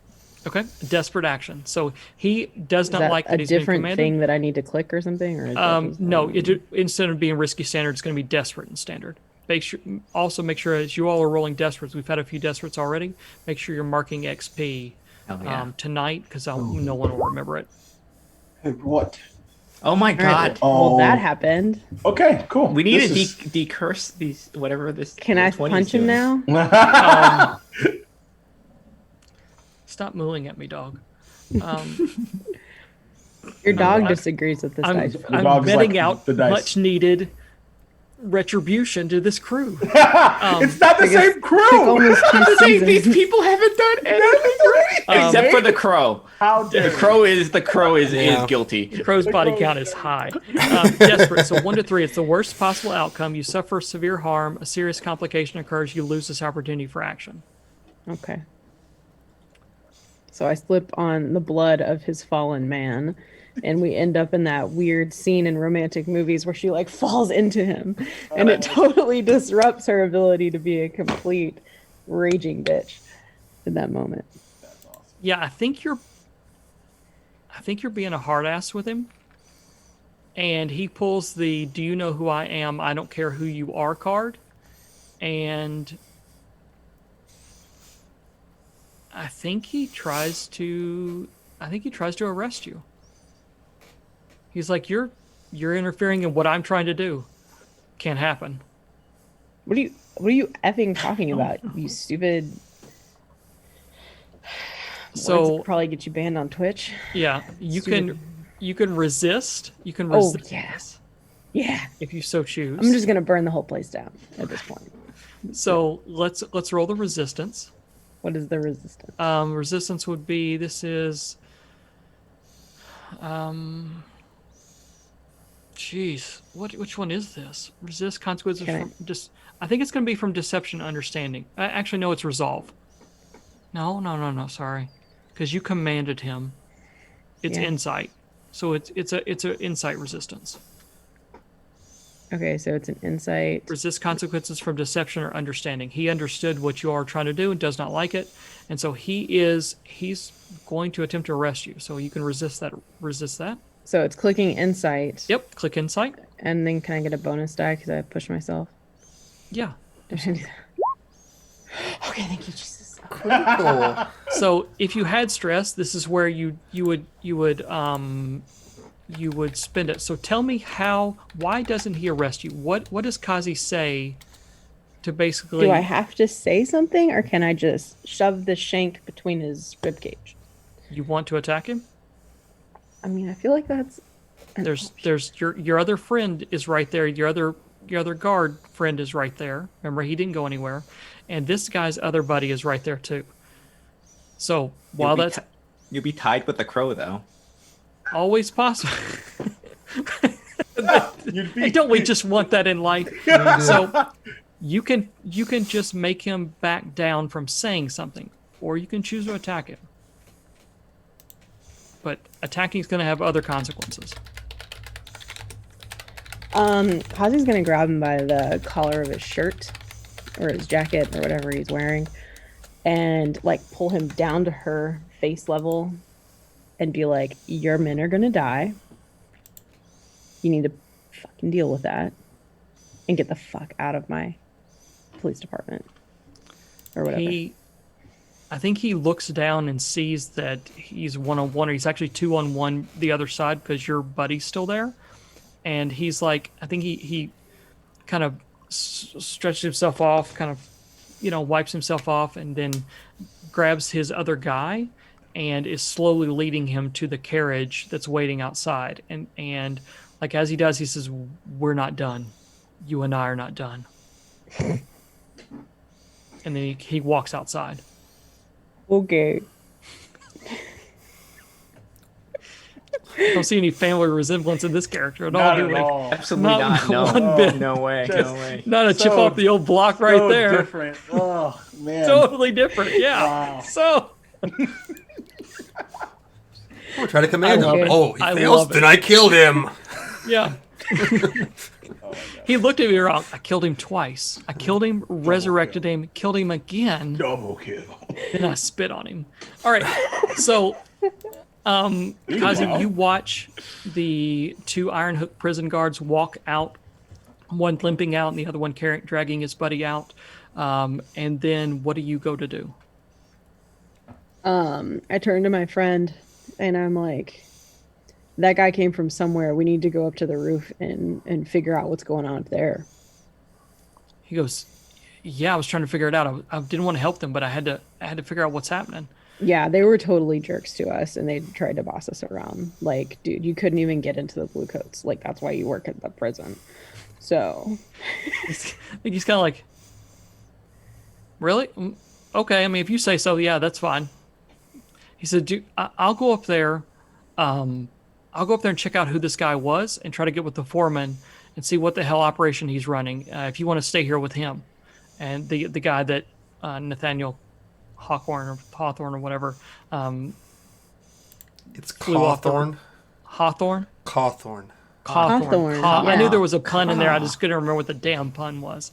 Okay, desperate action. So he does not like that he's a being different commanded. thing that I need to click or something, or no. Instead of being risky standard, it's going to be desperate and standard. Make sure as you all are rolling desperates, we've had a few desperates already. Make sure you're marking XP tonight because no one will remember it. Hey, what? Oh my god! Well, that happened. Okay, cool. We need to decurse these whatever this. Can I punch him now? Stop mooing at me, dog. Your dog disagrees with this. I'm betting out much needed retribution to this crew. It's not the same crew. Almost two seasons. These people haven't done anything except for the crow. How dare The crow is guilty. The crow's body count is high. Desperate. So 1 to 3. It's the worst possible outcome. You suffer severe harm. A serious complication occurs. You lose this opportunity for action. Okay. So I slip on the blood of his fallen man, and we end up in that weird scene in romantic movies where she like falls into him, and it totally disrupts her ability to be a complete raging bitch in that moment. That's awesome. Yeah, I think you're being a hard ass with him. And he pulls the "Do you know who I am? I don't care who you are" card, and I think he tries to arrest you. He's like, you're interfering in what I'm trying to do. Can't happen. What are you effing talking about, you stupid? So Words probably get you banned on Twitch. yeah, you Stupid. can resist. You can Oh resist yes, yeah. if you so choose. I'm just gonna burn the whole place down at this point. So let's roll the resistance. What is the resistance? Resistance would be jeez, which one is this? Resist consequences Can I- from I think it's going to be from deception and understanding. Actually, no, it's resolve. No, sorry, because you commanded him. It's Yeah. insight, so it's a insight resistance. Okay, so it's an insight. Resist consequences from deception or understanding. He understood what you are trying to do and does not like it, and so he's going to attempt to arrest you. So you can resist that. Resist that. So it's clicking insight. Yep. Click insight. And then can I get a bonus die because I pushed myself? Yeah. Okay, thank you, Jesus. Cool. So if you had stress, this is where you would spend it. So tell me why doesn't he arrest you? What does Kazi say to basically Do I have to say something, or can I just shove the shank between his ribcage? you want to attack him? I mean, I feel like that's There's your other friend is right there. Your other guard friend is right there. Remember, he didn't go anywhere. And this guy's other buddy is right there too. So while that's You'll be tied with the crow, though. always possible. You'd Hey, be, don't we just want that in life? So you can just make him back down from saying something, or you can choose to attack him. But attacking is going to have other consequences. Kazi's gonna grab him by the collar of his shirt or his jacket or whatever he's wearing, and like pull him down to her face level, and be like, "Your men are gonna die. You need to fucking deal with that, and get the fuck out of my police department or whatever." I think he looks down and sees that he's 1-on-1, or he's actually 2-on-1 the other side because your buddy's still there. And he's like, I think he kind of stretches himself off, kind of, wipes himself off, and then grabs his other guy and is slowly leading him to the carriage that's waiting outside. And like as he does, he says, "We're not done. You and I are not done." And then he walks outside. Okay. I don't see any family resemblance in this character at all. not do at we? all. Absolutely Not not. No. one bit. No way. Just- No way. Not a chip So- off the old block right So there. different. Oh man. Totally different. Yeah. Wow. So Oh, try to command I love him. it. Oh, he I fails. love it. Then I killed him. yeah. Oh, my God. He looked at me wrong. I killed him twice. I killed him, resurrected him, killed him again. Double kill. Then I spit on him. All right. So, Kazi, Wow. you watch the two Iron Hook prison guards walk out, one limping out and the other one dragging his buddy out. And then what do you go to do? I turn to my friend and I'm like, "That guy came from somewhere. We need to go up to the roof and figure out what's going on up there." He goes, "Yeah, I was trying to figure it out. I didn't want to help them, but I had to figure out what's happening." Yeah, they were totally jerks to us, and they tried to boss us around. Like, dude, you couldn't even get into the blue coats. Like, that's why you work at the prison. So, I think he's kind of like, really? Okay, I mean, if you say so, yeah, that's fine. He said, I'll go up there. I'll go up there and check out who this guy was and try to get with the foreman and see what the hell operation he's running. If you want to stay here with him and the guy that Nathaniel Hawthorne or whatever It's flew off the Cawthorn. Hawthorne. Cawthorn. Hawthorne, I knew yeah. there was a pun in there. I just couldn't remember what the damn pun was.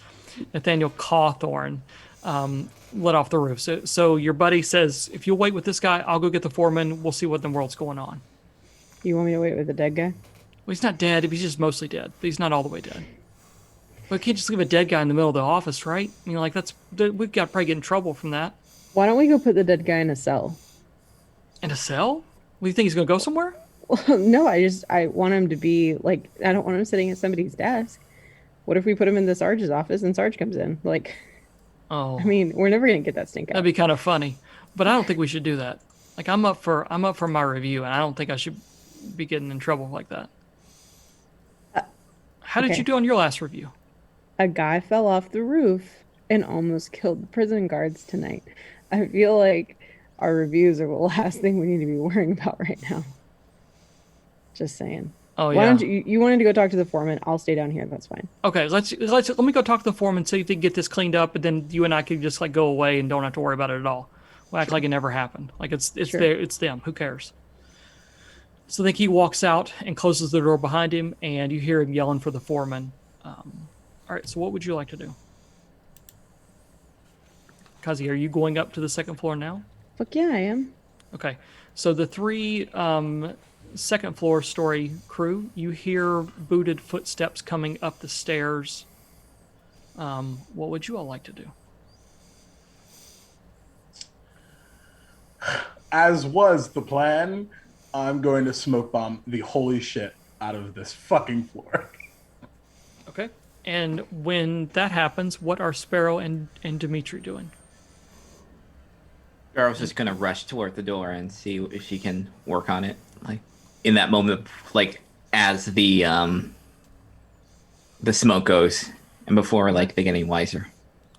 Nathaniel Cawthorne let off the roof. So your buddy says, if you'll wait with this guy, I'll go get the foreman. We'll see what in the world's going on. You want me to wait with the dead guy? Well, he's not dead. He's just mostly dead. But he's not all the way dead. But we can't just leave a dead guy in the middle of the office, right? You know, like we've got to probably get in trouble from that. Why don't we go put the dead guy in a cell? In a cell? What do you think he's going to go somewhere? Well, no, I want him to be like, I don't want him sitting at somebody's desk. What if we put him in the Sarge's office and Sarge comes in? Like, Oh, I mean, we're never gonna get that stink that'd out. be kind of funny. But I don't think we should do that. Like I'm up for my review, and I don't think I should be getting in trouble like that. How did okay. you do on your last review? A guy fell off the roof and almost killed the prison guards tonight. I feel like our reviews are the last thing we need to be worrying about right now. Just saying. Oh Why yeah. don't you wanted to go talk to the foreman? I'll stay down here. That's fine. Okay, let me go talk to the foreman, see if they can get this cleaned up, and then you and I can just like go away and don't have to worry about it at all. We'll act like it never happened. Like it's Sure. it's them. Who cares? So then he walks out and closes the door behind him, and you hear him yelling for the foreman. All right, so what would you like to do? Kazi, are you going up to the second floor now? Fuck yeah, I am. Okay, so the three second floor story crew, you hear booted footsteps coming up the stairs. What would you all like to do? As was the plan, I'm going to smoke bomb the holy shit out of this fucking floor. Okay. And when that happens, what are Sparrow and Dimitri doing? Sparrow's just gonna rush toward the door and see if she can work on it. Like in that moment, like as the smoke goes, and before like they get any wiser.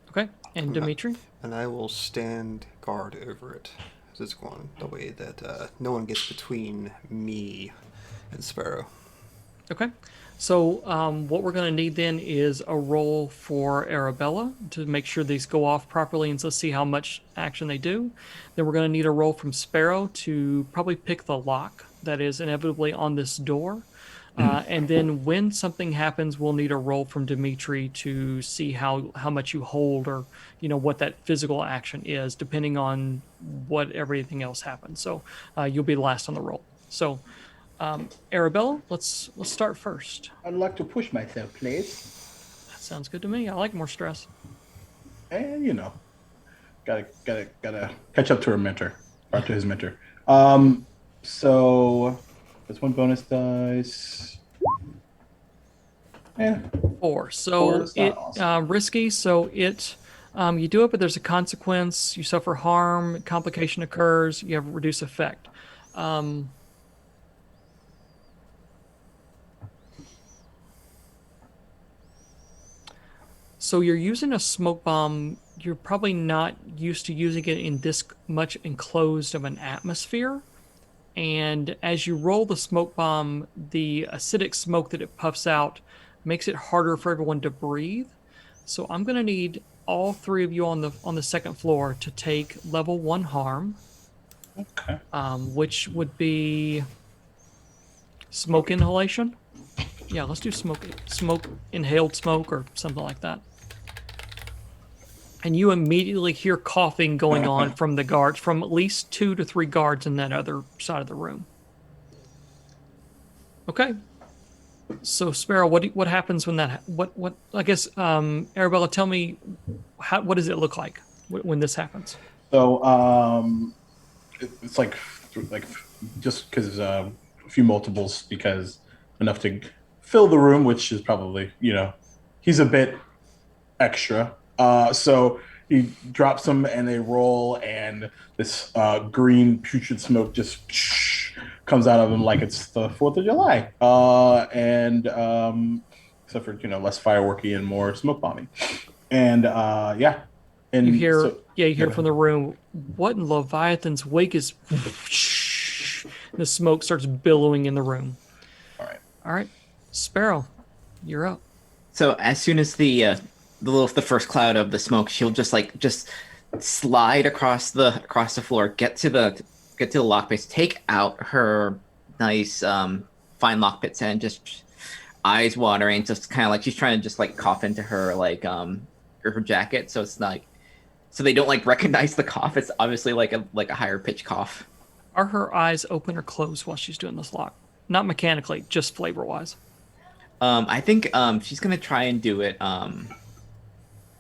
Okay. And Dimitri? And I will stand guard over it. This one, the way that no one gets between me and Sparrow. Okay. So what we're going to need then is a roll for Arabella to make sure these go off properly, and let's see how much action they do. Then we're going to need a roll from Sparrow to probably pick the lock that is inevitably on this door. And then when something happens, we'll need a roll from Dimitri to see how much you hold, or what that physical action is, depending on what everything else happens. So you'll be last on the roll. So Arabella, let's start first. I'd like to push myself, please. That sounds good to me. I like more stress. And gotta catch up to her mentor, or to his mentor. So that's one bonus dice. Yeah. 4. So Four is not it awesome. risky. So it you do it, but there's a consequence. You suffer harm. Complication occurs. You have reduced effect. So you're using a smoke bomb. You're probably not used to using it in this much enclosed of an atmosphere. And as you roll the smoke bomb, the acidic smoke that it puffs out makes it harder for everyone to breathe. So I'm going to need all three of you on the second floor to take level 1 harm, Okay. which would be smoke inhalation. Yeah, let's do smoke inhaled smoke or something like that. And you immediately hear coughing going on from the guards, from at least 2 to 3 guards in that other side of the room. Okay. So Sparrow, what happens when that? What? I guess Arabella, tell me, what does it look like when this happens? So it's like just because a few multiples, because enough to fill the room, which is probably he's a bit extra. So he drops them and they roll, and this green putrid smoke just comes out of him like it's the 4th of July. And except for less fireworky and more smoke bombing. And yeah, and You hear, so, you hear from the room, what in Leviathan's wake is? The smoke starts billowing in the room. All right, Sparrow, you're up. So as soon as the first cloud of the smoke, she'll just slide across the floor, get to the lock picks, take out her nice fine lock picks, and just eyes watering, just kind of like she's trying to just like cough into her her jacket, so it's like so they don't like recognize the cough. It's obviously like a higher pitch cough. Are her eyes open or closed while she's doing this lock? Not mechanically, just flavor wise. I think she's gonna try and do it.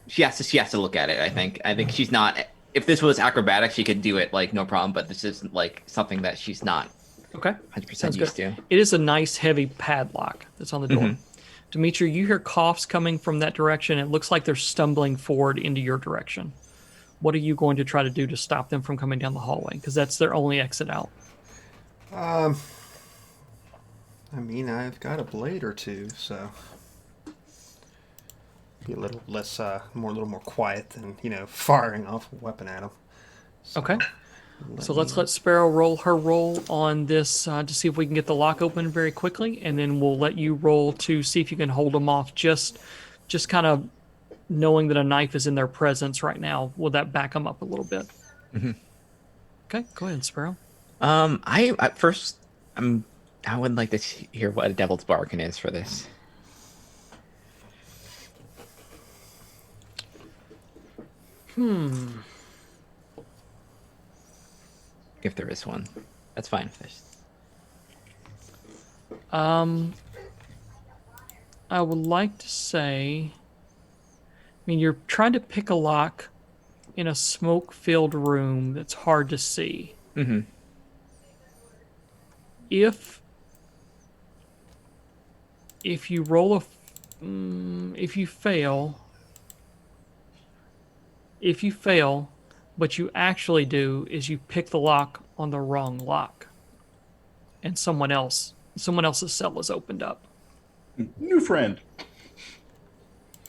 She has to look at it. I think she's not. If this was acrobatic, she could do it like no problem. But this is like something that she's not. Okay, 100% used to. It is a nice heavy padlock that's on the door. Dimitri, you hear coughs coming from that direction. It looks like they're stumbling forward into your direction. What are you going to try to do to stop them from coming down the hallway? Because that's their only exit out. I mean, I've got a blade or two, so be a little less, a little more quiet than firing off a weapon at them. So, okay. So let's let Sparrow roll her roll on this to see if we can get the lock open very quickly, and then we'll let you roll to see if you can hold them off. Just kind of knowing that a knife is in their presence right now. Will that back them up a little bit? Okay, go ahead, Sparrow. I would like to hear what a devil's bargain is for this. If there is one, that's fine. I would like to say, you're trying to pick a lock in a smoke-filled room that's hard to see. If you roll if you fail, what you actually do is you pick the lock on the wrong lock, and someone else's cell is opened up. New friend.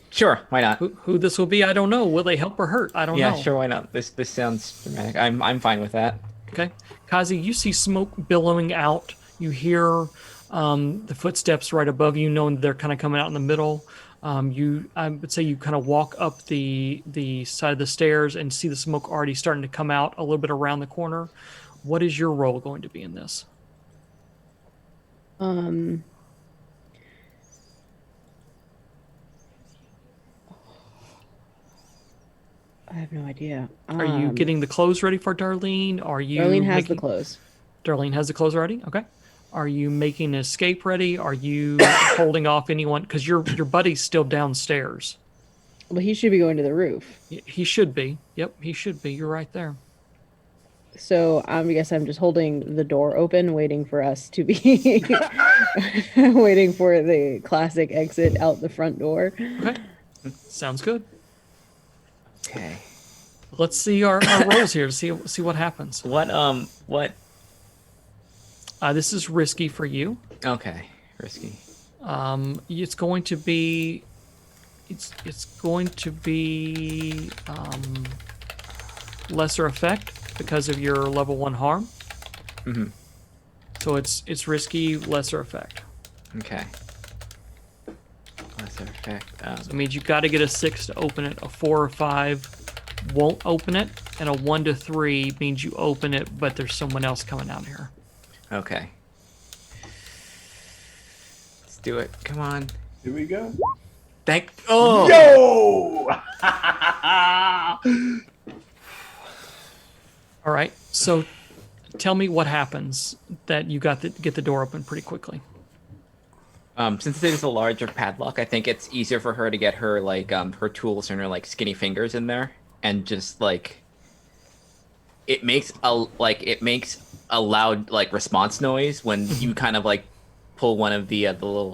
Sure, why not? Who this will be, I don't know. Will they help or hurt? I don't know. Yeah, sure, why not? This sounds dramatic. I'm fine with that. Okay, Kazi, you see smoke billowing out. You hear the footsteps right above you, knowing they're kind of coming out in the middle. I would say you kind of walk up the side of the stairs and see the smoke already starting to come out a little bit around the corner. What is your role going to be in this? I have no idea. Are you getting the clothes ready for Darlene? Darlene has the clothes. Darlene has the clothes ready? Okay. Are you making an escape ready? Are you holding off anyone? Because your buddy's still downstairs. Well, he should be going to the roof. He should be. Yep, he should be. You're right there. So I guess I'm just holding the door open, waiting for us to be... waiting for the classic exit out the front door. Okay. Sounds good. Okay. Let's see our rolls here to see what happens. What? This is risky for you. Okay, risky. It's going to be. It's going to be lesser effect because of your level 1 harm. So it's risky, lesser effect. Okay. Lesser effect. So it means you've got to get a 6 to open it. A 4 or 5 won't open it, and a 1 to 3 means you open it, but there's someone else coming out here. Okay. Let's do it. Come on. Here we go. Oh! Yo! All right. So tell me what happens that you get the door open pretty quickly. Since it is a larger padlock, I think it's easier for her to get her her tools and her skinny fingers in there, and just it makes a loud response noise when you kind of pull one of the little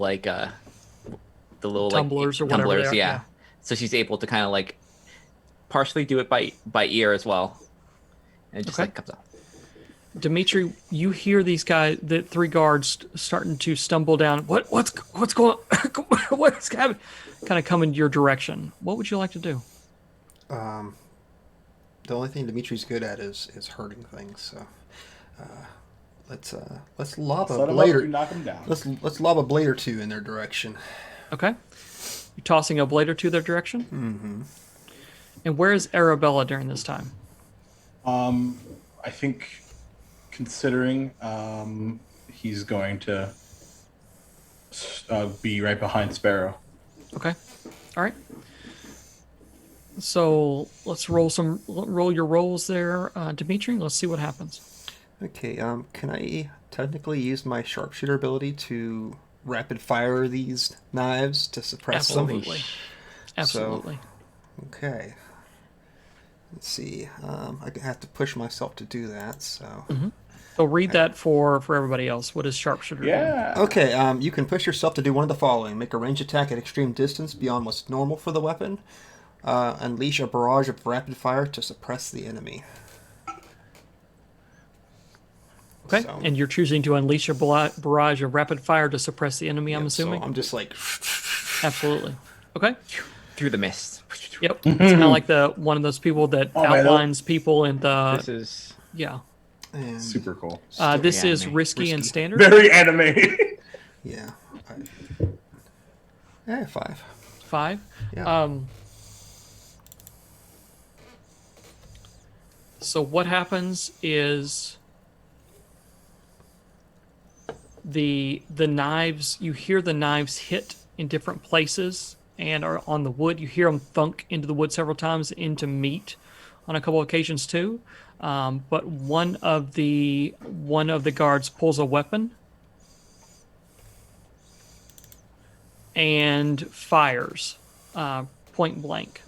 tumblers or whatever tumblers, they are, yeah. So she's able to kind of partially do it by ear as well, and it just comes up. Dimitri, you hear these guys, the 3 guards, starting to stumble down. What's going? what's happening? Kind of coming your direction. What would you like to do? The only thing Dimitri's good at is hurting things. So let's lob a Set 'em blade up, or you knock 'em down. let's lob a blade or two in their direction. Okay. You're tossing a blade or two their direction? Mm-hmm. And where is Arabella during this time? I think considering he's going to be right behind Sparrow. Okay. All right. So let's roll your rolls there, Dimitri. Let's see what happens. Okay. Can I technically use my sharpshooter ability to rapid fire these knives to suppress them? Absolutely. Absolutely. Okay. Let's see. I have to push myself to do that. So. So read that for everybody else. What is sharpshooter? do? Yeah. Okay. You can push yourself to do one of the following: make a ranged attack at extreme distance beyond what's normal for the weapon. Unleash a barrage of rapid fire to suppress the enemy. Okay. So- And you're choosing to unleash a barrage of rapid fire to suppress the enemy. I'm Yep, assuming. So I'm just like. Absolutely. Okay. Through the mist. Yep. It's kind of like the one of those people that Oh, man, outlines people in the This is yeah. And Super cool. This is anime. risky and Risky. standard. Very anime. yeah. 5. 5. Yeah. So what happens is the knives, you hear the knives hit in different places and are on the wood. You hear them thunk into the wood several times, into meat on a couple occasions too. But one of the guards pulls a weapon and fires point blank.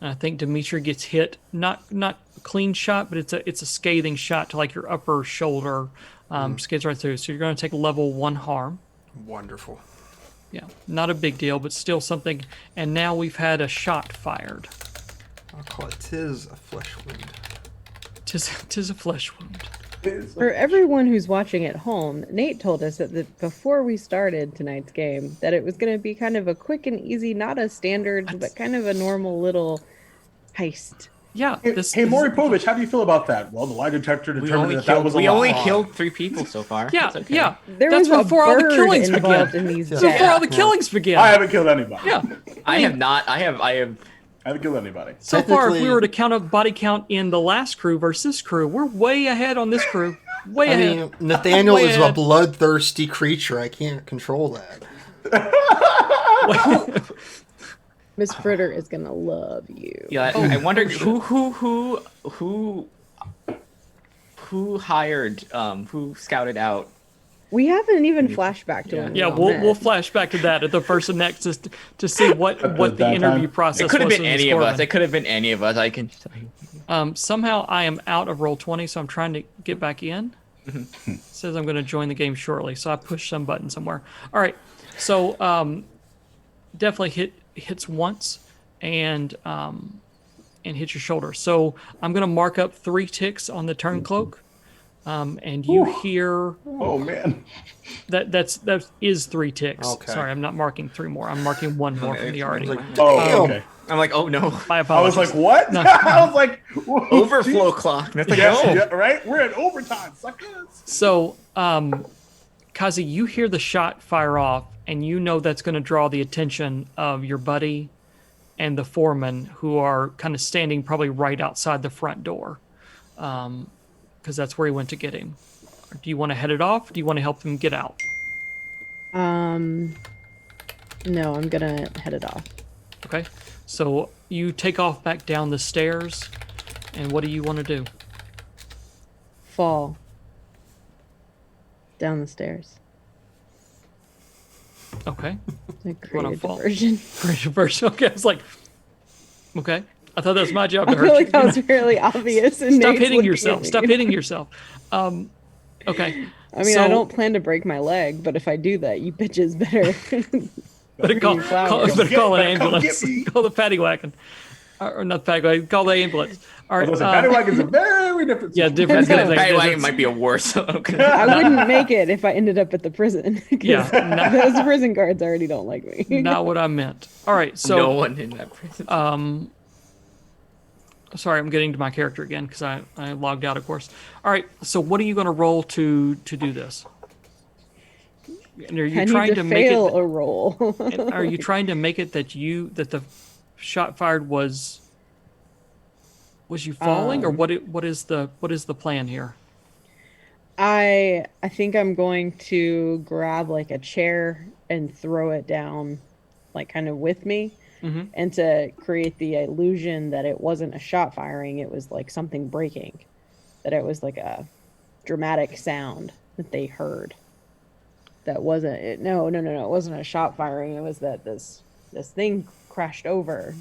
And I think Dimitri gets hit, not a clean shot, but it's a scathing shot to like your upper shoulder, skids right through. So you're going to take level 1 harm. Wonderful. Yeah, not a big deal, but still something. And now we've had a shot fired. I'll call it "Tis a flesh wound." Tis a flesh wound. For everyone who's watching at home, Nate told us that before we started tonight's game, that it was going to be kind of a quick and easy, not a standard, but kind of a normal little heist. Yeah. Hey, Maury Povich, how do you feel about that? Well, the lie detector determined that was a we lie. only killed 3 people so far. Yeah, It's okay. yeah. There That's was a before all the bird killings involved began. in these Yeah. Before all deaths. the killings began. I haven't killed anybody. Yeah. I have not. I have. I haven't killed anybody. So far, if we Technically- were to count up body count in the last crew versus this crew, we're way ahead on this crew. Way I ahead. mean, Nathaniel Way is a ahead. bloodthirsty creature. I can't control that. Miss Fritter is going to love you. Yeah. I wondered who hired, who scouted out. We haven't even flashed back to when Yeah, we all we'll met. flash back to that at the first and next just to see what the that interview time. process It could have was been with Miss any of us. Corbin. It could have been any of us. I can. Somehow I am out of roll 20, so I'm trying to get back in. It says I'm going to join the game shortly, so I pushed some button somewhere. All right, so definitely hits once and hits your shoulder. So I'm going to mark up 3 ticks on the turn cloak, and you hear Oh man. that is 3 ticks. Okay. Sorry, I'm not marking 3 more. I'm marking 1 more from the already. Like, Oh, damn. okay. I'm like, oh no, My I apologies. was like, what? I was like, whoa, overflow clock. That's like, Yes, no. yeah, right? We're at overtime, suckers. So, Kazi, you hear the shot fire off, and you know that's going to draw the attention of your buddy and the foreman, who are kind of standing probably right outside the front door, because that's where he went to get him. Do you want to head it off? Do you want to help him get out? No, I'm going to head it off. Okay. So you take off back down the stairs, and what do you want to do? Fall down the stairs. Okay. I Wanna created fall? diversion. Great version. Okay. I was like, okay. I thought that was my job I to feel hurt like you. that was fairly obvious. And Stop Nate's hitting looking yourself. at me. Stop hitting yourself. Okay. I mean, So- I don't plan to break my leg, but if I do that, you bitches better. Better call, Flowers. better call an Come get ambulance. me. Call the paddy wagon. or not paddy wagon. Call the ambulance. All right. Paddy wagon's a very different. Yeah, situation. different. Paddy thing. wagon might be a worse. I wouldn't make it if I ended up at the prison. 'Cause Yeah, those prison guards already don't like me. Not what I meant. All right, so no one in that prison. sorry, I'm getting to my character again because I logged out, of course. All right, so what are you going to roll to do this? And are you I trying need to to make fail it? a roll. Are you trying to make it that the shot fired was you falling, or what is the plan here? I think I'm going to grab like a chair and throw it down, like kind of with me, and to create the illusion that it wasn't a shot firing, it was like something breaking, that it was like a dramatic sound that they heard. That wasn't it. No, it wasn't a shot firing. It was that this thing crashed over,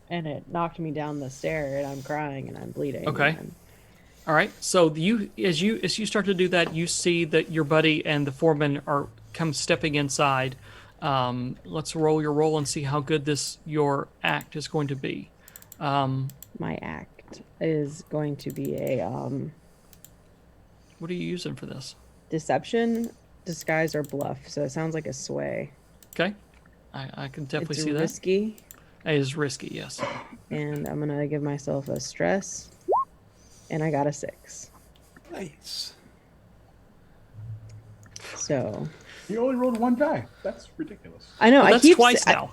and it knocked me down the stair, and I'm crying and I'm bleeding. Okay. All right. So as you start to do that, you see that your buddy and the foreman are stepping inside. Let's roll your roll and see how good your act is going to be. My act is going to be a What are you using for this? deception, disguise, or bluff. So it sounds like a sway. Okay. I can definitely It's see risky, that. It is risky, yes. and I'm gonna give myself a stress, and I got a 6. Nice. So You only rolled one die. That's ridiculous. I know. Well, I that's keep twice now.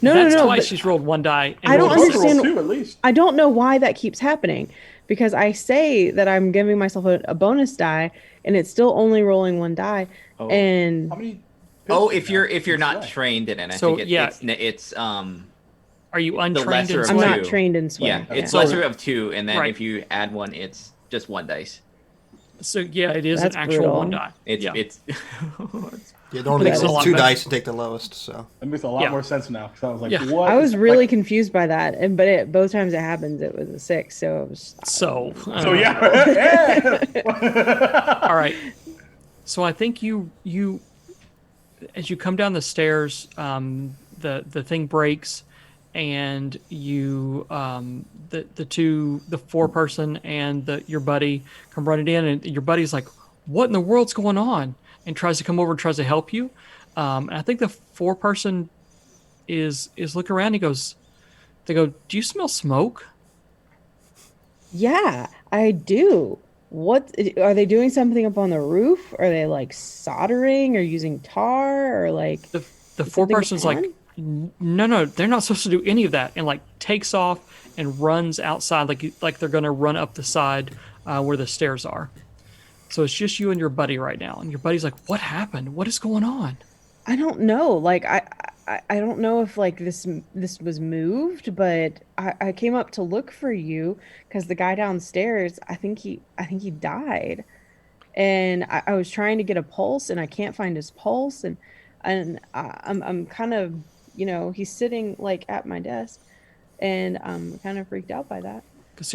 No, That's no, twice but she's rolled one die. And I don't rolled a six. understand- Roll 2 at least. I don't know why that keeps happening, because I say that I'm giving myself a bonus die, and it's still only rolling one die. Oh. And How many? If you're not trained in it, I So, think yeah. it's Are you untrained lesser in of I'm sway? not two. trained in sway. yeah, it's So- lesser of 2, and then Right. if you add 1, it's just 1 dice. So yeah, it is That's an actual brutal. one die. It's yeah. it's Yeah, normally Makes it's a lot two better. dice and take the lowest. So That makes a lot Yeah. more sense now. Because I was like, Yeah. what? I was is- really like, confused by that, but both times it happens, it was a 6. So it was. So So yeah. all right. So I think you as you come down the stairs, the thing breaks, and you the 4-person and your buddy come running in, and your buddy's like, "What in the world's going on?" and tries to come over and tries to help you. And I think the 4-person is looking around. They go, "Do you smell smoke?" Yeah, I do. What are they doing? Something up on the roof? Are they like soldering or using tar or like? The Is 4-person's something like, no, they're not supposed to do any of that, and like takes off and runs outside like they're gonna run up the side where the stairs are. So it's just you and your buddy right now, and your buddy's like, "What happened? What is going on?" I don't know. Like I don't know if like this was moved, but I came up to look for you because the guy downstairs, I think he died, and I was trying to get a pulse and I can't find his pulse, and I'm kind of, he's sitting like at my desk, and I'm kind of freaked out by that. Because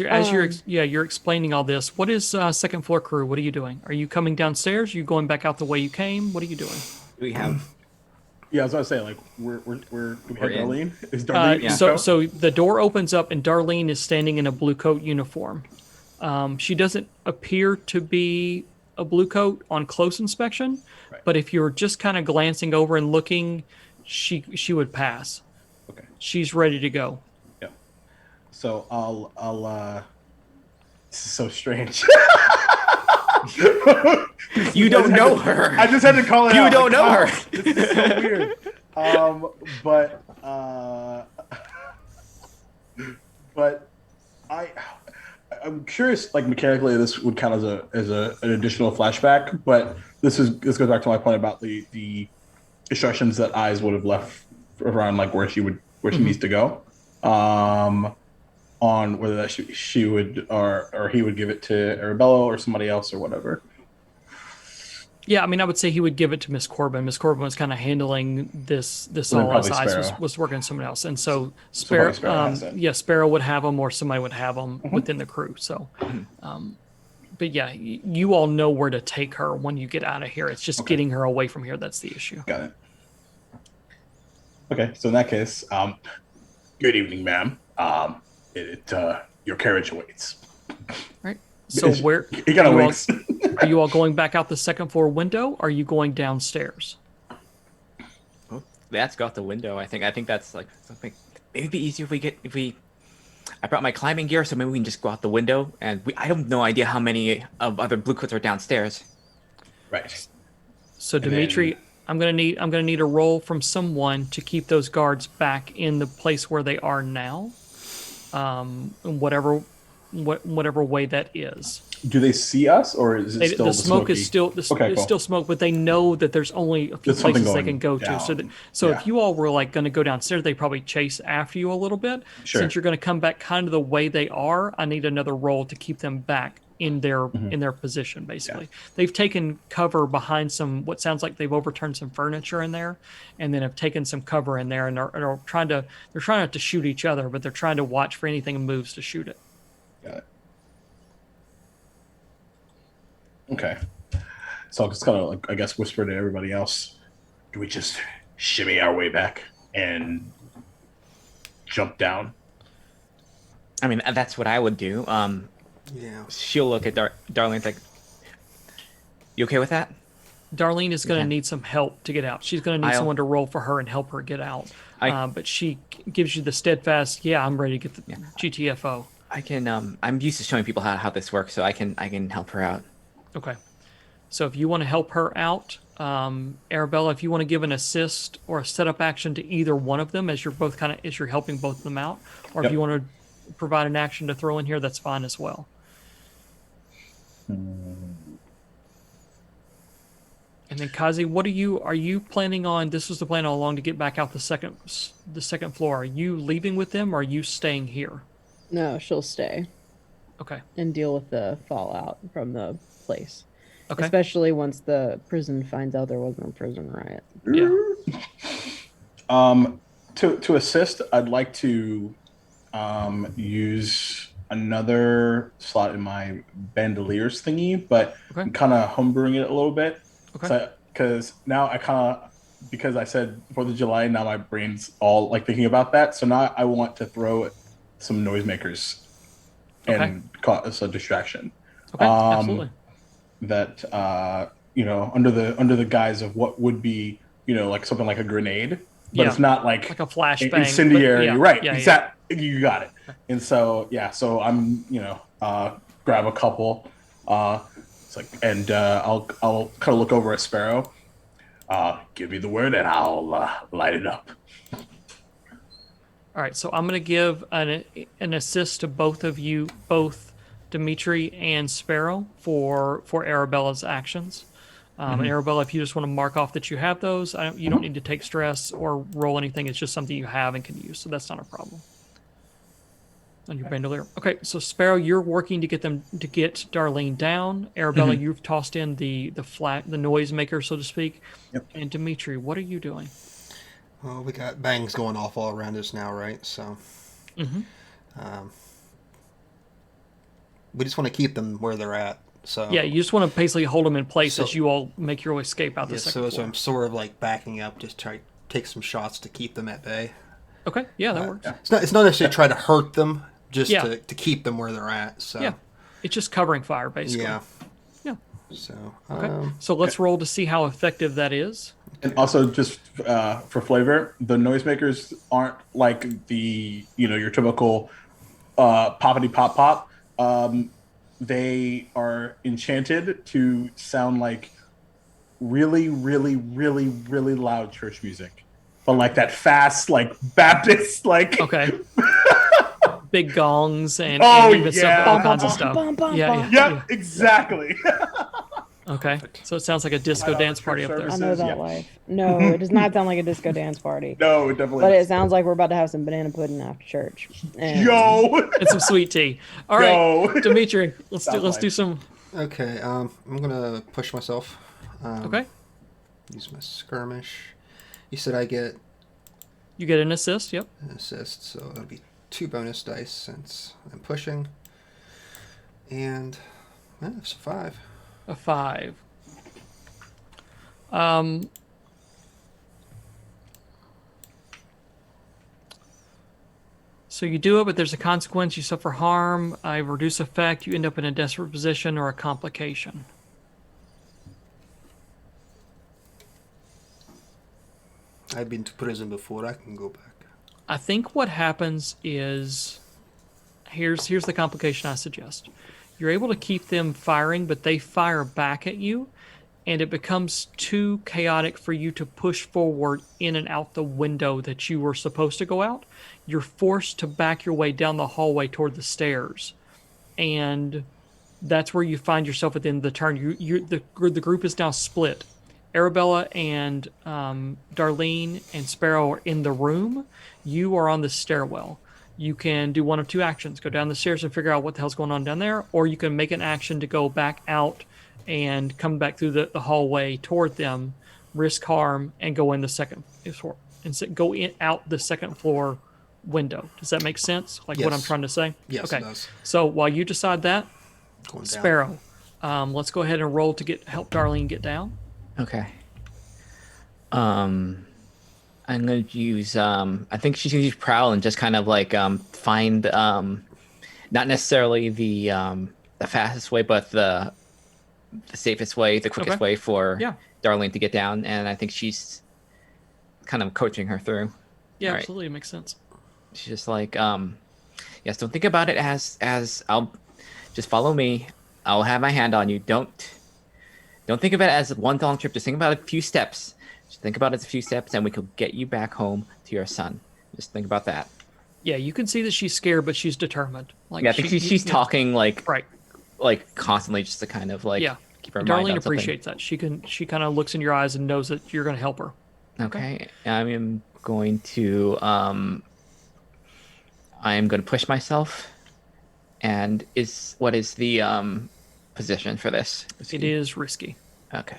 you're explaining all this. What is second floor crew? What are you doing? Are you coming downstairs? Are you going back out the way you came? What are you doing? we have Yeah, I was about to say, like, we're do we have We're in. Darlene? Is Darlene? Yeah. So the door opens up and Darlene is standing in a blue coat uniform. She doesn't appear to be a blue coat on close inspection, Right. but if you're just kind of glancing over and looking, she would pass. Okay. She's ready to go. Yeah. So I'll this is so strange. you don't know her. I just had to call it You out. don't know her. This is so weird. But I'm curious. Like mechanically, this would count as an additional flashback. But this goes back to my point about the instructions that Eyes would have left around like where she needs to go. On whether that she would or he would give it to Arabella or somebody else or whatever. Yeah, I mean, I would say he would give it to Miss Corbin. Miss Corbin was kind of handling this Well, then all as probably Eyes Sparrow. was working on someone else, and so probably Sparrow, Sparrow has it. Sparrow would have them, or somebody would have them Mm-hmm. within the crew. So, but yeah, you all know where to take her when you get out of here. It's just Okay. getting her away from here that's the issue. Got it. Okay, so in that case, good evening, ma'am. your carriage awaits. Right. So where He kind of winks. are you all going back out the second floor window? Or are you going downstairs? Oh, let's go out the window. I think that's like something. Maybe it'd be easier if we. I brought my climbing gear, so maybe we can just go out the window. And I have no idea how many of other bluecoats are downstairs. Right. So And Dimitri, then- I'm gonna need a roll from someone to keep those guards back in the place where they are now. In whatever way that is. Do they see us, or is it still The smoke smoky? is still Okay, it's cool. still smoke, but they know that there's only a few There's something places they going can go to. down. So Yeah. if you all were like going to go downstairs, they probably chase after you a little bit. Sure. Since you're going to come back kind of the way they are, I need another roll to keep them back in their position. Basically, they've taken cover behind what sounds like they've overturned some furniture in there, and then have taken some cover in there, and are trying not to shoot each other, but they're trying to watch for anything that moves to shoot it. Got it. Okay. So I'll just kind of, like, I guess, whisper to everybody else. Do we just shimmy our way back and jump down? I mean, that's what I would do. Yeah. She'll look at Darlene's like, "You okay with that?" Darlene is going to Okay. need some help to get out. She's going to need someone to roll for her and help her get out. But she gives you the steadfast, yeah, I'm ready to get the GTFO. I can. I'm used to showing people how this works, so I can help her out. Okay. So if you want to help her out, Arabella, if you want to give an assist or a setup action to either one of them as you're helping both of them out, or if Yep. you want to provide an action to throw in here, that's fine as well. And then Kazi, are you planning on, this was the plan all along, to get back out the second floor. Are you leaving with them, or are you staying here? No, she'll stay Okay. and deal with the fallout from the place. Okay. Especially once the prison finds out there wasn't a prison riot. Yeah. To assist, I'd like to use another slot in my bandoliers thingy, but Okay. I'm kind of homebrewing it a little bit. Okay. Because now because I said 4th of July, now my brain's all like thinking about that. So now I want to throw some noisemakers and cause a distraction. Okay. Absolutely. That under the guise of what would be like something like a grenade, but it's not like a flashbang. incendiary, right? Yeah, exactly. You got it. And so so I'm grab a couple. It's like, and I'll kind of look over at Sparrow. Give me the word, and I'll light it up. All right, so I'm going to give an assist to both of you, both Dimitri and Sparrow, for Arabella's actions. And Arabella, if you just want to mark off that you have those, you don't need to take stress or roll anything. It's just something you have and can use, so that's not a problem. On your bandolier. Okay, so Sparrow, you're working to get Darlene down. Arabella, you've tossed in the noisemaker, so to speak. Yep. And Dimitri, what are you doing? Well, we got bangs going off all around us now, right? So, we just want to keep them where they're at. So Yeah, you just want to basically hold them in place as you all make your escape out the second so floor. I'm sort of like backing up, just try to take some shots to keep them at bay. Okay, yeah, that works. It's not necessarily try to hurt them, just Yeah. to keep them where they're at. So Yeah, it's just covering fire, basically. yeah. Yeah. So Okay. So let's roll to see how effective that is. And also, just for flavor, the noisemakers aren't like the your typical poppity pop pop. They are enchanted to sound like really, really, really, really loud church music, but like that fast, like Baptist, like Okay. Big gongs and Oh, even yeah. all kinds of stuff. Bum, bum, Yeah, bum. yeah, Yep, exactly. Okay. So it sounds like a disco dance party up there. I know that Yeah. life. No, it does not sound like a disco dance party. No, it definitely. But it doesn't. sounds like we're about to have some banana pudding after church. And Yo, And some sweet tea. All right, Yo. Dimitri, let's Sounds do some. okay, I'm gonna push myself. Okay. Use my skirmish. You said I get You get an assist. Yep. an assist, so that'll be 2 bonus dice since I'm pushing. And it's a 5. A 5. So you do it, but there's a consequence. You suffer harm, a reduced effect. You end up in a desperate position or a complication. I've been to prison before. I can go back. I think what happens is here's the complication I suggest. You're able to keep them firing, but they fire back at you, and it becomes too chaotic for you to push forward in and out the window that you were supposed to go out. You're forced to back your way down the hallway toward the stairs, and that's where you find yourself at the end of the turn. The group is now split. Arabella and Darlene and Sparrow are in the room. You are on the stairwell. You can do one of two actions: go down the stairs and figure out what the hell's going on down there, or you can make an action to go back out and come back through the hallway toward them, risk harm, and go in the second floor, and go in out the second floor window. Does that make sense? Like what I'm Yes. trying to say? Yes, Okay. it does. So while you decide that, Going down. Sparrow, let's go ahead and roll to help Darlene get down. Okay. I'm gonna use I think she's gonna use prowl and just kind of like find not necessarily the fastest way, but the safest way, the quickest Okay. way for Yeah. Darlene to get down, and I think she's kind of coaching her through. Yeah, All right. absolutely, it makes sense. She's just like, yes, don't think about it as I'll just follow me. I'll have my hand on you. Don't think of it as one long trip. Just think about a few steps. Just think about it as a few steps, and we could get you back home to your son. Just think about that. Yeah, you can see that she's scared, but she's determined. Like Yeah, I think she's talking like right. constantly, just to kind of like Yeah. keep her mind on Darlene something. appreciates that. She kind of looks in your eyes and knows that you're going to help her. Okay, I am going to push myself. And what is the position for this? It is risky. Okay.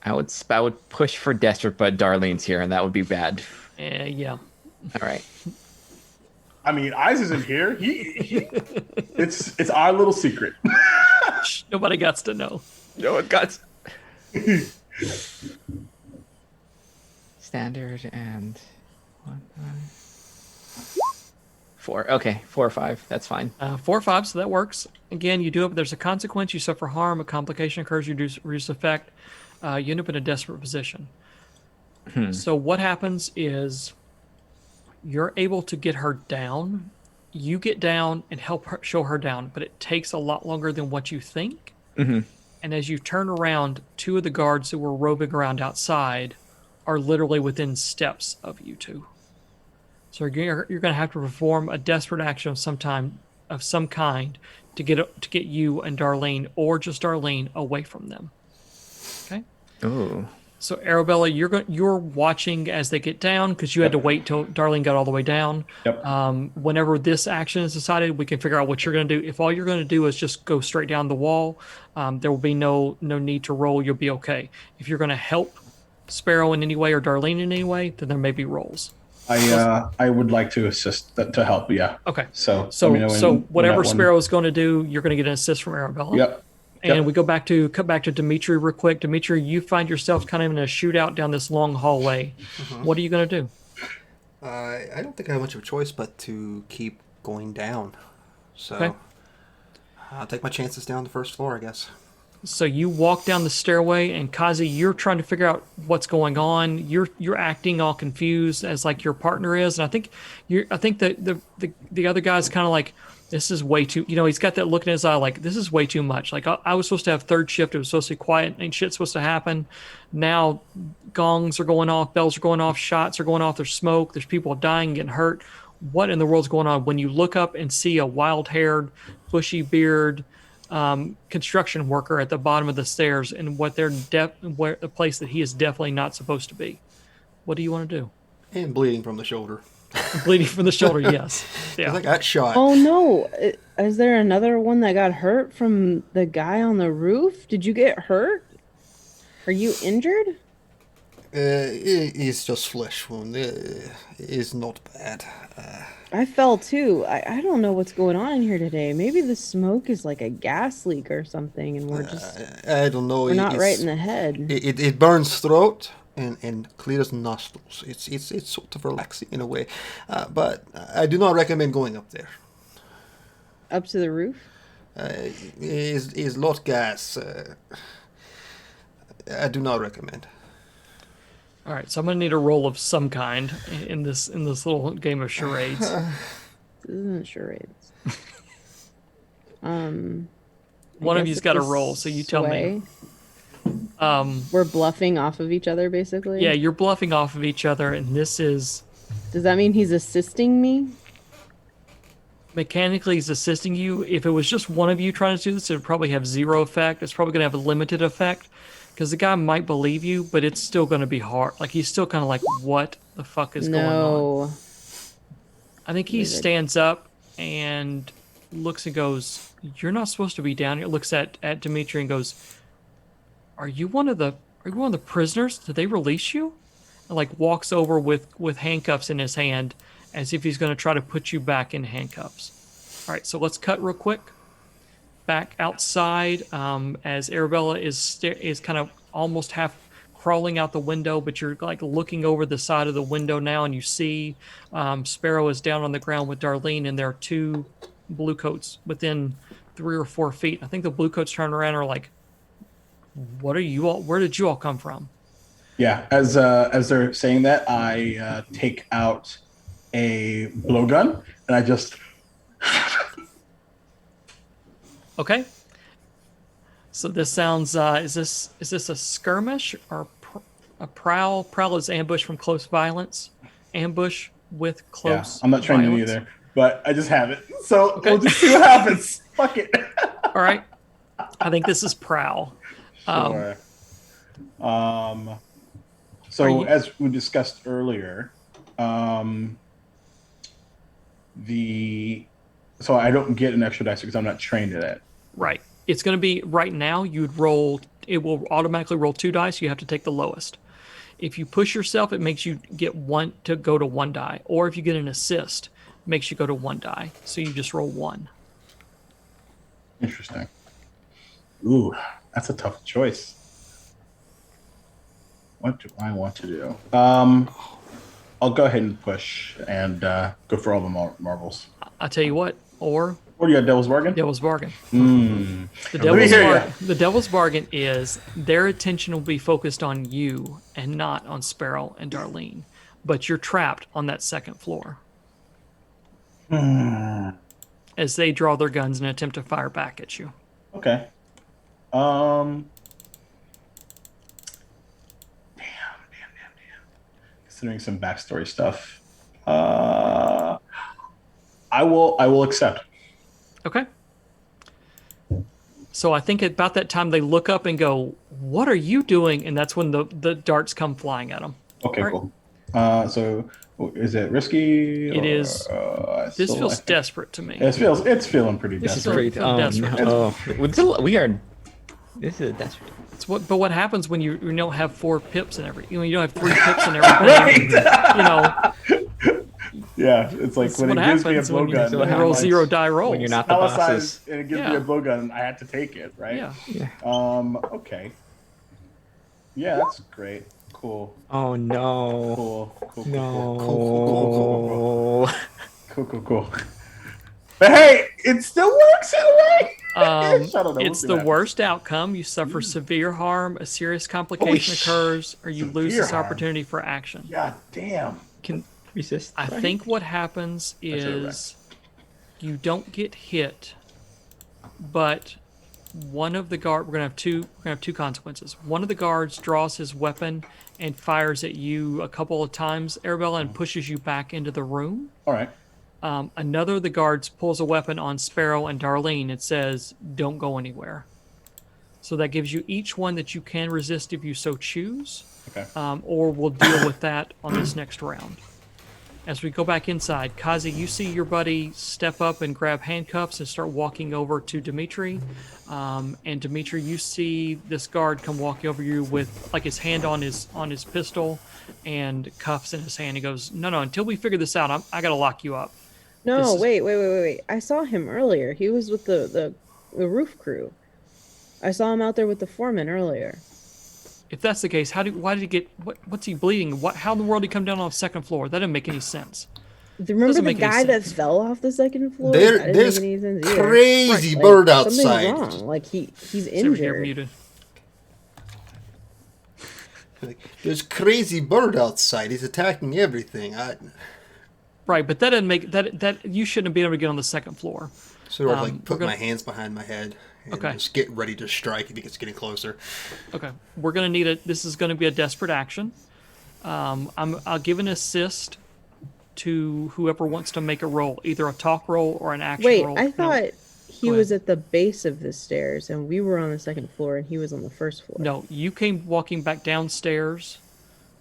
I would push for desperate, but Darlene's here, and that would be bad. Yeah. All right. I mean, Eyes isn't here. He it's our little secret. Shh, nobody gets to know. No, it got standard and 4. Okay, 4 or 5. That's fine. 4 or 5, so that works. Again, you do it, but there's a consequence. You suffer harm. A complication occurs. You reduce effect. You end up in a desperate position. So what happens is you're able to get her down. You get down and help her, show her down, but it takes a lot longer than what you think. Mm-hmm. And as you turn around, 2 of the guards that were roving around outside are literally within steps of you two. So you're going to have to perform a desperate action of some kind to get you and Darlene, or just Darlene, away from them. Okay. Ooh. So Arabella, you're watching as they get down, because you had to wait till Darlene got all the way down. Yep. Whenever this action is decided, we can figure out what you're going to do. If all you're going to do is just go straight down the wall, there will be no need to roll. You'll be okay. If you're going to help Sparrow in any way or Darlene in any way, then there may be rolls. I would like to assist to help. Yeah. Okay. So let me know So when whatever that one- Sparrow is going to do, you're going to get an assist from Arabella. Yep. And Yep. we cut back to Dimitri real quick. Dimitri, you find yourself kind of in a shootout down this long hallway. What are you going to do? I don't think I have much of a choice but to keep going down. So Okay. I'll take my chances down the first floor, I guess. So you walk down the stairway, and Kazi, you're trying to figure out what's going on. You're acting all confused as like your partner is, and I think the other guy's kind of like, this is way too. He's got that look in his eye like, this is way too much. Like I was supposed to have third shift. It was supposed to be quiet. Ain't shit supposed to happen. Now gongs are going off, bells are going off, shots are going off. There's smoke. There's people dying, getting hurt. What in the world's going on? When you look up and see a wild-haired, bushy-beard construction worker at the bottom of the stairs, and where the place that he is definitely not supposed to be. What do you want to do? And bleeding from the shoulder. Bleeding from the shoulder, yes. 'Cause Yeah. I got shot. Oh no! Is there another one that got hurt from the guy on the roof? Did you get hurt? Are you injured? It is just flesh wound. It is not bad. I fell too. I don't know what's going on in here today. Maybe the smoke is like a gas leak or something, and we're I don't know. not It's- right in the head. It burns throat, and clears nostrils. It's sort of relaxing in a way, but I do not recommend going up there. Up to the roof? Is lot gas. I do not recommend. All right, so I'm gonna need a roll of some kind in this little game of charades. This isn't charades. One of you's got to roll, so you tell me. We're bluffing off of each other, basically. Yeah, you're bluffing off of each other, and this is Does that mean he's assisting me? mechanically he's assisting you. If it was just one of you trying to do this, it would probably have zero effect. It's probably gonna have a limited effect because the guy might believe you, but it's still gonna be hard. Like he's still kind of like, what the fuck is going on? No. I think he stands up and looks and goes, "You're not supposed to be down here." Looks at Dimitri and goes, Are you one of the prisoners? Did they release you?" And like walks over with handcuffs in his hand as if he's going to try to put you back in handcuffs. All right, so let's cut real quick. Back outside, as Arabella is kind of almost half crawling out the window, but you're like looking over the side of the window now, and you see Sparrow is down on the ground with Darlene, and there are two blue coats within 3 or 4 feet. I think the blue coats turn around and are like, "What are you all? Where did you all come from?" Yeah, as they're saying that, I take out a blowgun and I just. Okay. So this sounds. Is this a skirmish or a prowl? Prowl is ambush from close violence. Ambush with close. Yeah, I'm not trained in violence. either, but I just have it. So Okay. we'll just see what happens. Fuck it. All right. I think this is prowl. Sure. So as we discussed earlier, so I don't get an extra dice because I'm not trained at it. Right. It's going to be right now. You'd roll. It will automatically roll 2 dice. You have to take the lowest. If you push yourself, it makes you get one to go to 1 die. Or if you get an assist, it makes you go to 1 die. So you just roll 1. Interesting. Ooh, that's a tough choice. What do I want to do? I'll go ahead and push and go for all the marbles. I'll tell you what. Or you got Devil's Bargain? Devil's Bargain. Mm. The Devil's Bargain is their attention will be focused on you and not on Sparrow and Darlene. But you're trapped on that 2nd floor. As they draw their guns and attempt to fire back at you. Okay. Damn. Considering some backstory stuff, I will accept. Okay. So I think at about that time they look up and go, "What are you doing?" And that's when the darts come flying at them. Okay, All cool. So is it risky? It is. This feels desperate to me. It's feeling pretty This is desperate. pretty. Oh, desperate. no. We are. This is desperate. But what happens when you don't have 4 pips and you don't have 3 pips and everything? Yeah, it's like when it gives me a blowgun. You roll 0 die rolls. When you're not the bosses. And it gives me a blowgun, I had to take it, right? Yeah. Okay. Yeah, that's great. Cool. Oh no. Cool. No. Cool. But hey, it still works in a way. It's the worst outcome. You suffer severe harm, a serious complication occurs, or you lose this opportunity for action. God damn. Can resist. I think what happens is you don't get hit, but one of the guard. We're gonna have two consequences. One of the guards draws his weapon and fires at you a couple of times, Arabella, and pushes you back into the room. All right. Another of the guards pulls a weapon on Sparrow and Darlene. It says, "Don't go anywhere." So that gives you each one that you can resist if you so choose. Okay. Or we'll deal with that on this next round. As we go back inside, Kazi, you see your buddy step up and grab handcuffs and start walking over to Dimitri. And Dimitri, you see this guard come walking over you with like his hand on his pistol and cuffs in his hand. He goes, "No, until we figure this out, I gotta lock you up." No, wait. I saw him earlier. He was with the roof crew. I saw him out there with the foreman earlier. If that's the case, why did he get what's he bleeding? How in the world did he come down on the second floor? That didn't make any sense. Remember Doesn't the make any guy that sense. fell off the second floor? There, That didn't there's make any sense either. crazy Like, bird something's outside. wrong. Like he's Saevrick, you're injured. muted. There's crazy bird outside. He's attacking everything. Right, but that didn't make that you shouldn't have been able to get on the second floor. Sort of like we're put gonna- my hands behind my head and Okay. just get ready to strike if he gets getting closer. Okay, we're gonna need it. This is gonna be a desperate action. I'll give an assist to whoever wants to make a roll, either a talk roll or an action Wait, roll. I No, thought he Go was ahead. at the base of the stairs, and we were on the second floor, and he was on the first floor. No, you came walking back downstairs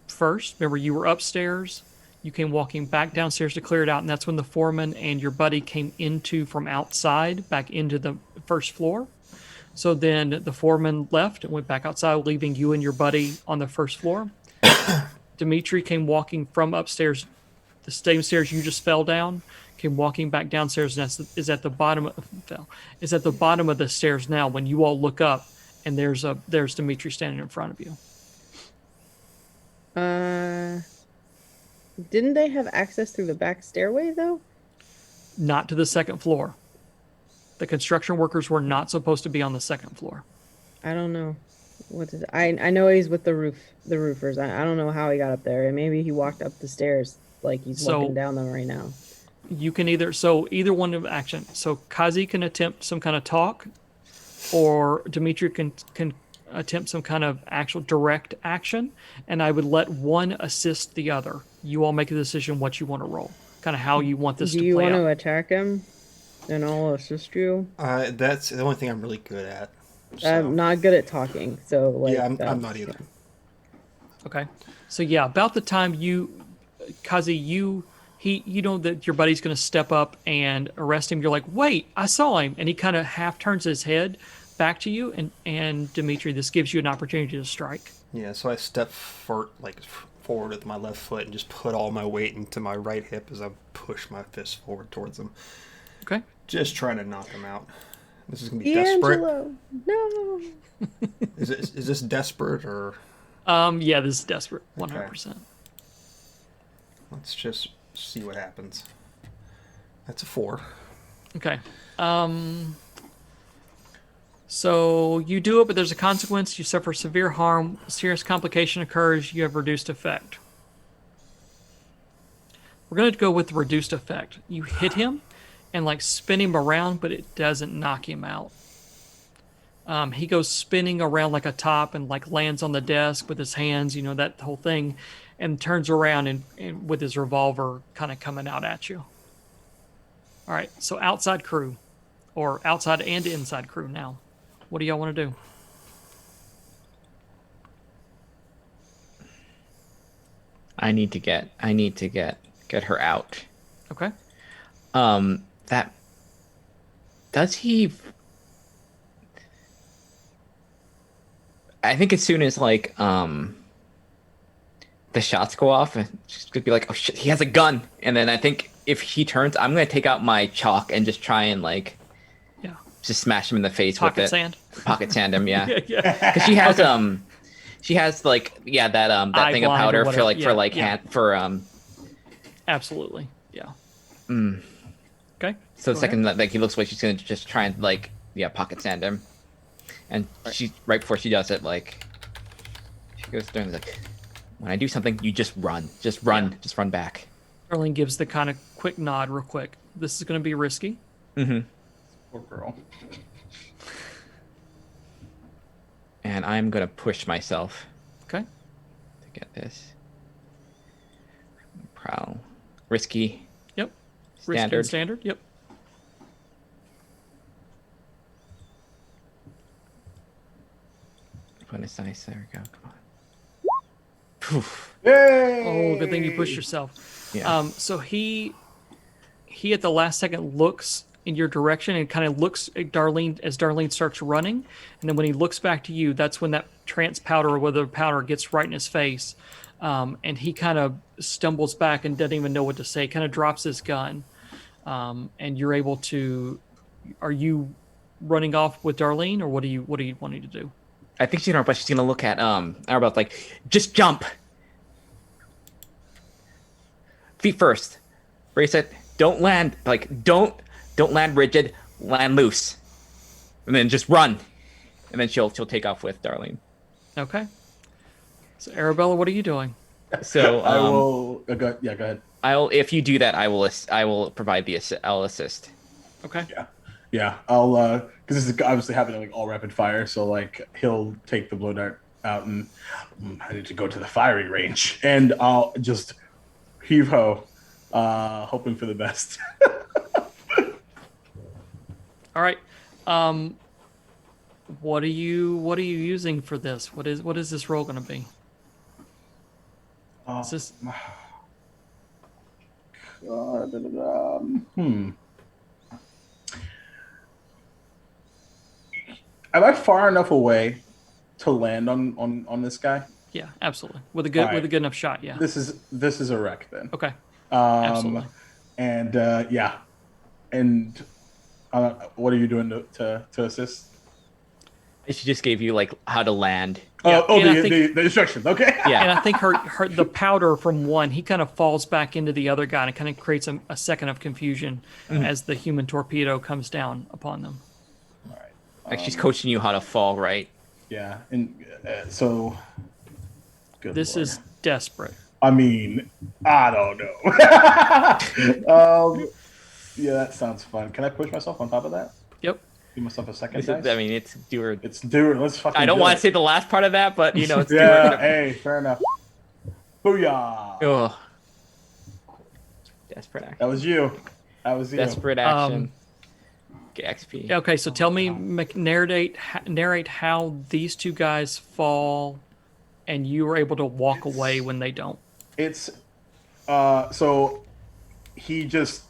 first. Remember, you were upstairs. You came walking back downstairs to clear it out, and that's when the foreman and your buddy came into from outside back into the first floor. So then the foreman left and went back outside, leaving you and your buddy on the first floor. Dimitri came walking from upstairs, the same stairs you just fell down. Came walking back downstairs, and is at the bottom of the stairs now. When you all look up, and there's Dimitri standing in front of you. Didn't they have access through the back stairway though? Not to the second floor. The construction workers were not supposed to be on the second floor. I don't know. What is it? I know he's with the roofers. I don't know how he got up there. And maybe he walked up the stairs like he's So- walking down them right now. You can either one of action. So Kazi can attempt some kind of talk, or Dimitri can attempt some kind of actual direct action, and I would let one assist the other. You all make a decision what you want to roll, kind of how you want this Do to you play want out. to attack him? And I'll assist you. That's the only thing I'm really good at. So, I'm not good at talking, so like. yeah, I'm that's- not either. Okay. So yeah, about the time Kazi, you know that your buddy's going to step up and arrest him. You're like, wait, I saw him, and he kind of half turns his head back to you, and Dimitri, this gives you an opportunity to strike. Yeah, so I step forward with my left foot and just put all my weight into my right hip as I push my fist forward towards him. Okay. Just trying to knock him out. This is gonna be desperate. D'Angelo, no. Is this desperate or? Yeah, this is desperate, 100%. Let's just see what happens. That's a 4. Okay. So you do it, but there's a consequence. You suffer severe harm. Serious complication occurs. You have reduced effect. We're going to go with the reduced effect. You hit him and like spin him around, but it doesn't knock him out. He goes spinning around like a top and like lands on the desk with his hands, that whole thing, and turns around and with his revolver kind of coming out at you. All right, so outside crew, or outside and inside crew now. What do y'all want to do? I need to get her out. Okay. That does he? I think as soon as like the shots go off, she's gonna be like, "Oh shit, he has a gun!" And then I think if he turns, I'm gonna take out my chalk and just try and like, Yeah. just smash him in the face Pocket with it. sand. Pocket sand him, yeah. Yeah. Because she has like that Eye thing of blind or powder whatever. for like Yeah. hand for Absolutely. Yeah. Mm. Okay. So Go the second that like he looks like she's gonna just try and like pocket sand him, and she right before she does it like she goes down and like, when I do something you just run back. Darlene gives the kind of quick nod real quick. This is going to be risky. Mm-hmm. Poor girl. And I'm gonna push myself Okay. to get this. Prowl, risky, Yep. Risky and standard. standard. Yep. Bonus dice. There we go. Come on. Poof. Yay! Oh, good thing you pushed yourself. Yeah. So he at the last second looks in your direction and kind of looks at Darlene as Darlene starts running, and then when he looks back to you, that's when that trance powder or whether powder gets right in his face, and he kind of stumbles back and doesn't even know what to say. Kind of drops his gun, and you're able to. Are you running off with Darlene, or what are you wanting to do? I think she's gonna, but she's gonna look at Arabelle like, just jump. Feet first. Brace it. Don't land don't land rigid. Land loose, and then just run, and then she'll take off with Darlene. Okay. So Arabella, what are you doing? So I will. Go ahead. If you do that, I will provide I'll assist. Okay. Yeah. I'll because this is obviously happening like all rapid fire. So like he'll take the blow dart out and I need to go to the firing range, and I'll just heave ho, hoping for the best. All right. What are you using for this? What is this roll going to be? Is this Am I far enough away to land on this guy? Yeah, absolutely. With a good enough shot, yeah. This is a wreck then. Okay. Absolutely. And yeah. And what are you doing to assist? She just gave you like how to land. Yeah, the instructions. Okay. Yeah. And I think her the powder from one, he kind of falls back into the other guy, and it kind of creates a second of confusion as the human torpedo comes down upon them. All right. Like she's coaching you how to fall, right? Yeah. And so. Good This Lord. is desperate. I mean, I don't know. Yeah, that sounds fun. Can I push myself on top of that? Yep. Give myself a second. I mean, it's do or. It's do it. Let's fucking. I don't do want it. to say the last part of that, but it's do Yeah. or. Hey, fair enough. Booyah! Ugh. Desperate action. That was you. Desperate action. Get XP. Okay, so tell me, narrate how these two guys fall, and you were able to walk away when they don't. It's so he just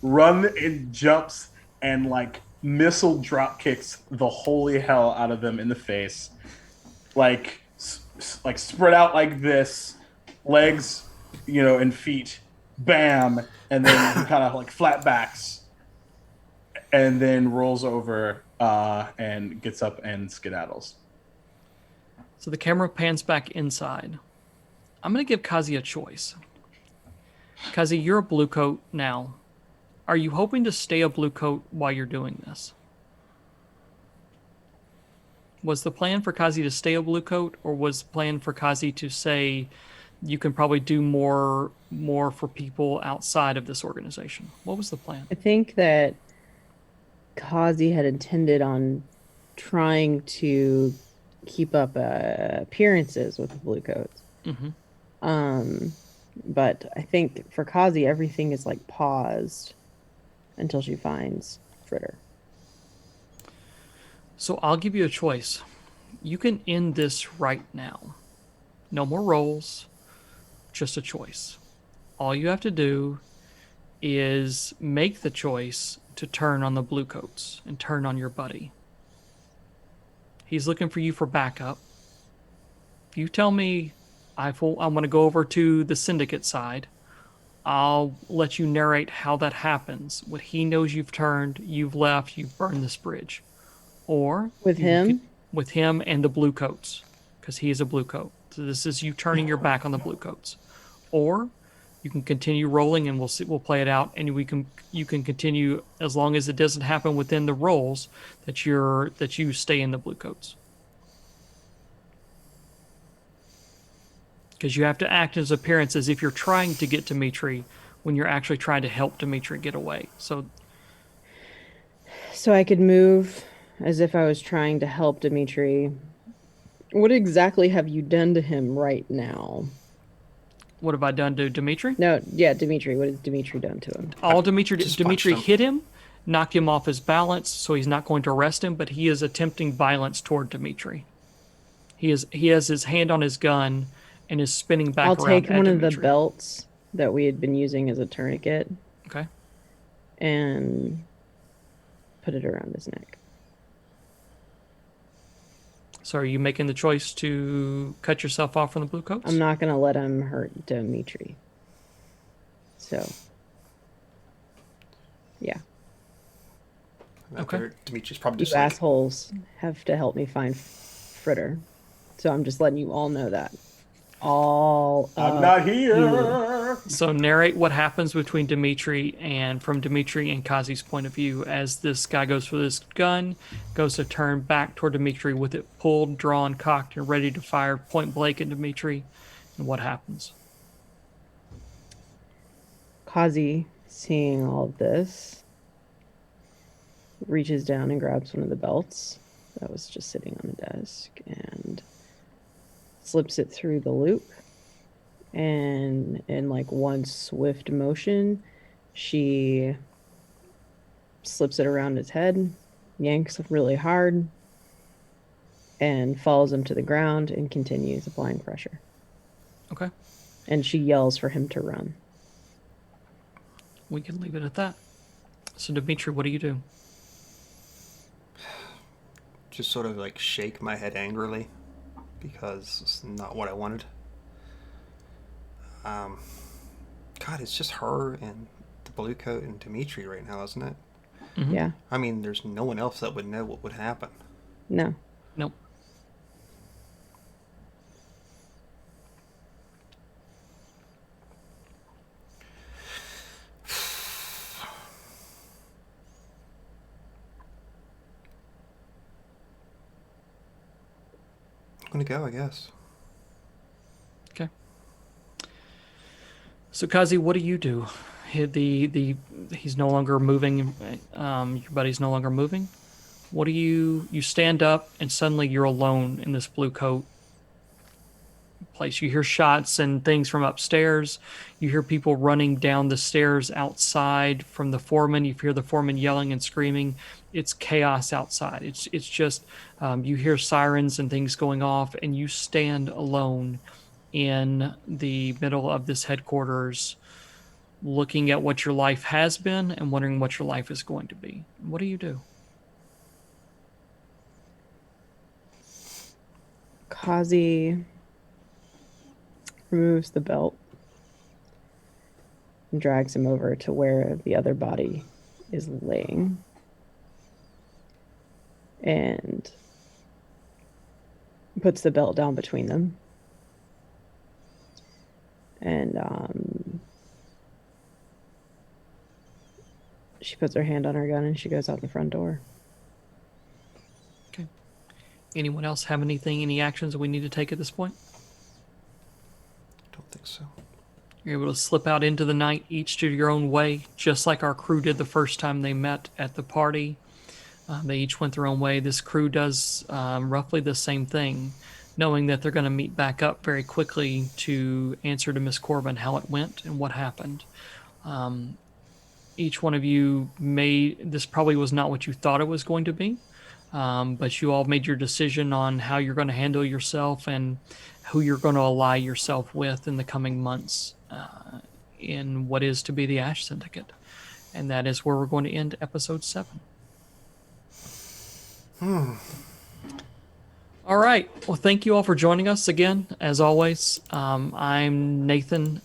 run and jumps and like missile drop kicks the holy hell out of them in the face, like spread out like this, legs, and feet, bam, and then he kind of like flat backs, and then rolls over and gets up and skedaddles. So the camera pans back inside. I'm going to give Kazi a choice. Kazi, you're a blue coat now. Are you hoping to stay a blue coat while you're doing this? Was the plan for Kazi to stay a blue coat, or was the plan for Kazi to say you can probably do more for people outside of this organization? What was the plan? I think that Kazi had intended on trying to keep up appearances with the blue coats. Mm-hmm. But I think for Kazi, everything is like paused until she finds Fritter. So I'll give you a choice. You can end this right now. No more rolls, just a choice. All you have to do is make the choice to turn on the blue coats and turn on your buddy. He's looking for you for backup. If you tell me I'm going to go over to the syndicate side, I'll let you narrate how that happens. When he knows you've turned, you've left, you've burned this bridge. Or With him? With him and the blue coats, because he is a blue coat. So this is you turning your back on the blue coats. Or you can continue rolling, and we'll play it out, and you can continue as long as it doesn't happen within the rolls that you stay in the blue coats. Because you have to act as appearance as if you're trying to get Dimitri when you're actually trying to help Dimitri get away. So I could move as if I was trying to help Dimitri. What exactly have you done to him right now? what have I done to Dimitri? No, yeah, Dimitri. What has Dimitri done to him? All Dimitri Just punched him. hit him, knocked him off his balance, so he's not going to arrest him, but he is attempting violence toward Dimitri. He has his hand on his gun and is spinning back I'll around take at one of the Dimitri. belts that we had been using as a tourniquet Okay. and put it around his neck. So are you making the choice to cut yourself off from the blue coats? I'm not going to let him hurt Dimitri. So, yeah. Okay. Dimitri's probably You just like, assholes have to help me find Fritter. So I'm just letting you all know that. All I'm of not you. here. So narrate what happens between Dimitri and from Dimitri and Kazi's point of view as this guy goes for this gun, goes to turn back toward Dimitri with it pulled, drawn, cocked, and ready to fire point blank at Dimitri, and what happens. Kazi, seeing all of this, reaches down and grabs one of the belts that was just sitting on the desk and slips it through the loop. And in like one swift motion, she slips it around his head, yanks really hard, and follows him to the ground and continues applying pressure. Okay. And she yells for him to run. We can leave it at that. So Dimitri, what do you do? Just sort of like shake my head angrily because it's not what I wanted. God, it's just her and the blue coat and Dimitri right now, isn't it? Mm-hmm. Yeah. I mean, there's no one else that would know what would happen. No. Nope. I'm gonna go, I guess. Okay. So Kazi, what do you do? He's no longer moving. Your buddy's no longer moving. What do you stand up and suddenly you're alone in this blue coat place. You hear shots and things from upstairs. You hear people running down the stairs outside from the foreman. You hear the foreman yelling and screaming. It's chaos outside. It's just you hear sirens and things going off, and you stand alone in the middle of this headquarters, looking at what your life has been and wondering what your life is going to be. What do you do? Kazi removes the belt and drags him over to where the other body is laying. And puts the belt down between them. And she puts her hand on her gun and she goes out the front door. Okay. Anyone else have any actions that we need to take at this point? Don't think so. You're able to slip out into the night, each to your own way, just like our crew did the first time they met at the party. They each went their own way. This crew does roughly the same thing, knowing that they're going to meet back up very quickly to answer to Miss Corbin how it went and what happened. Each one of you this probably was not what you thought it was going to be, but you all made your decision on how you're going to handle yourself and who you're going to ally yourself with in the coming months in what is to be the Ash Syndicate. And that is where we're going to end episode 7. All right. Well, thank you all for joining us again. As always, I'm Nathan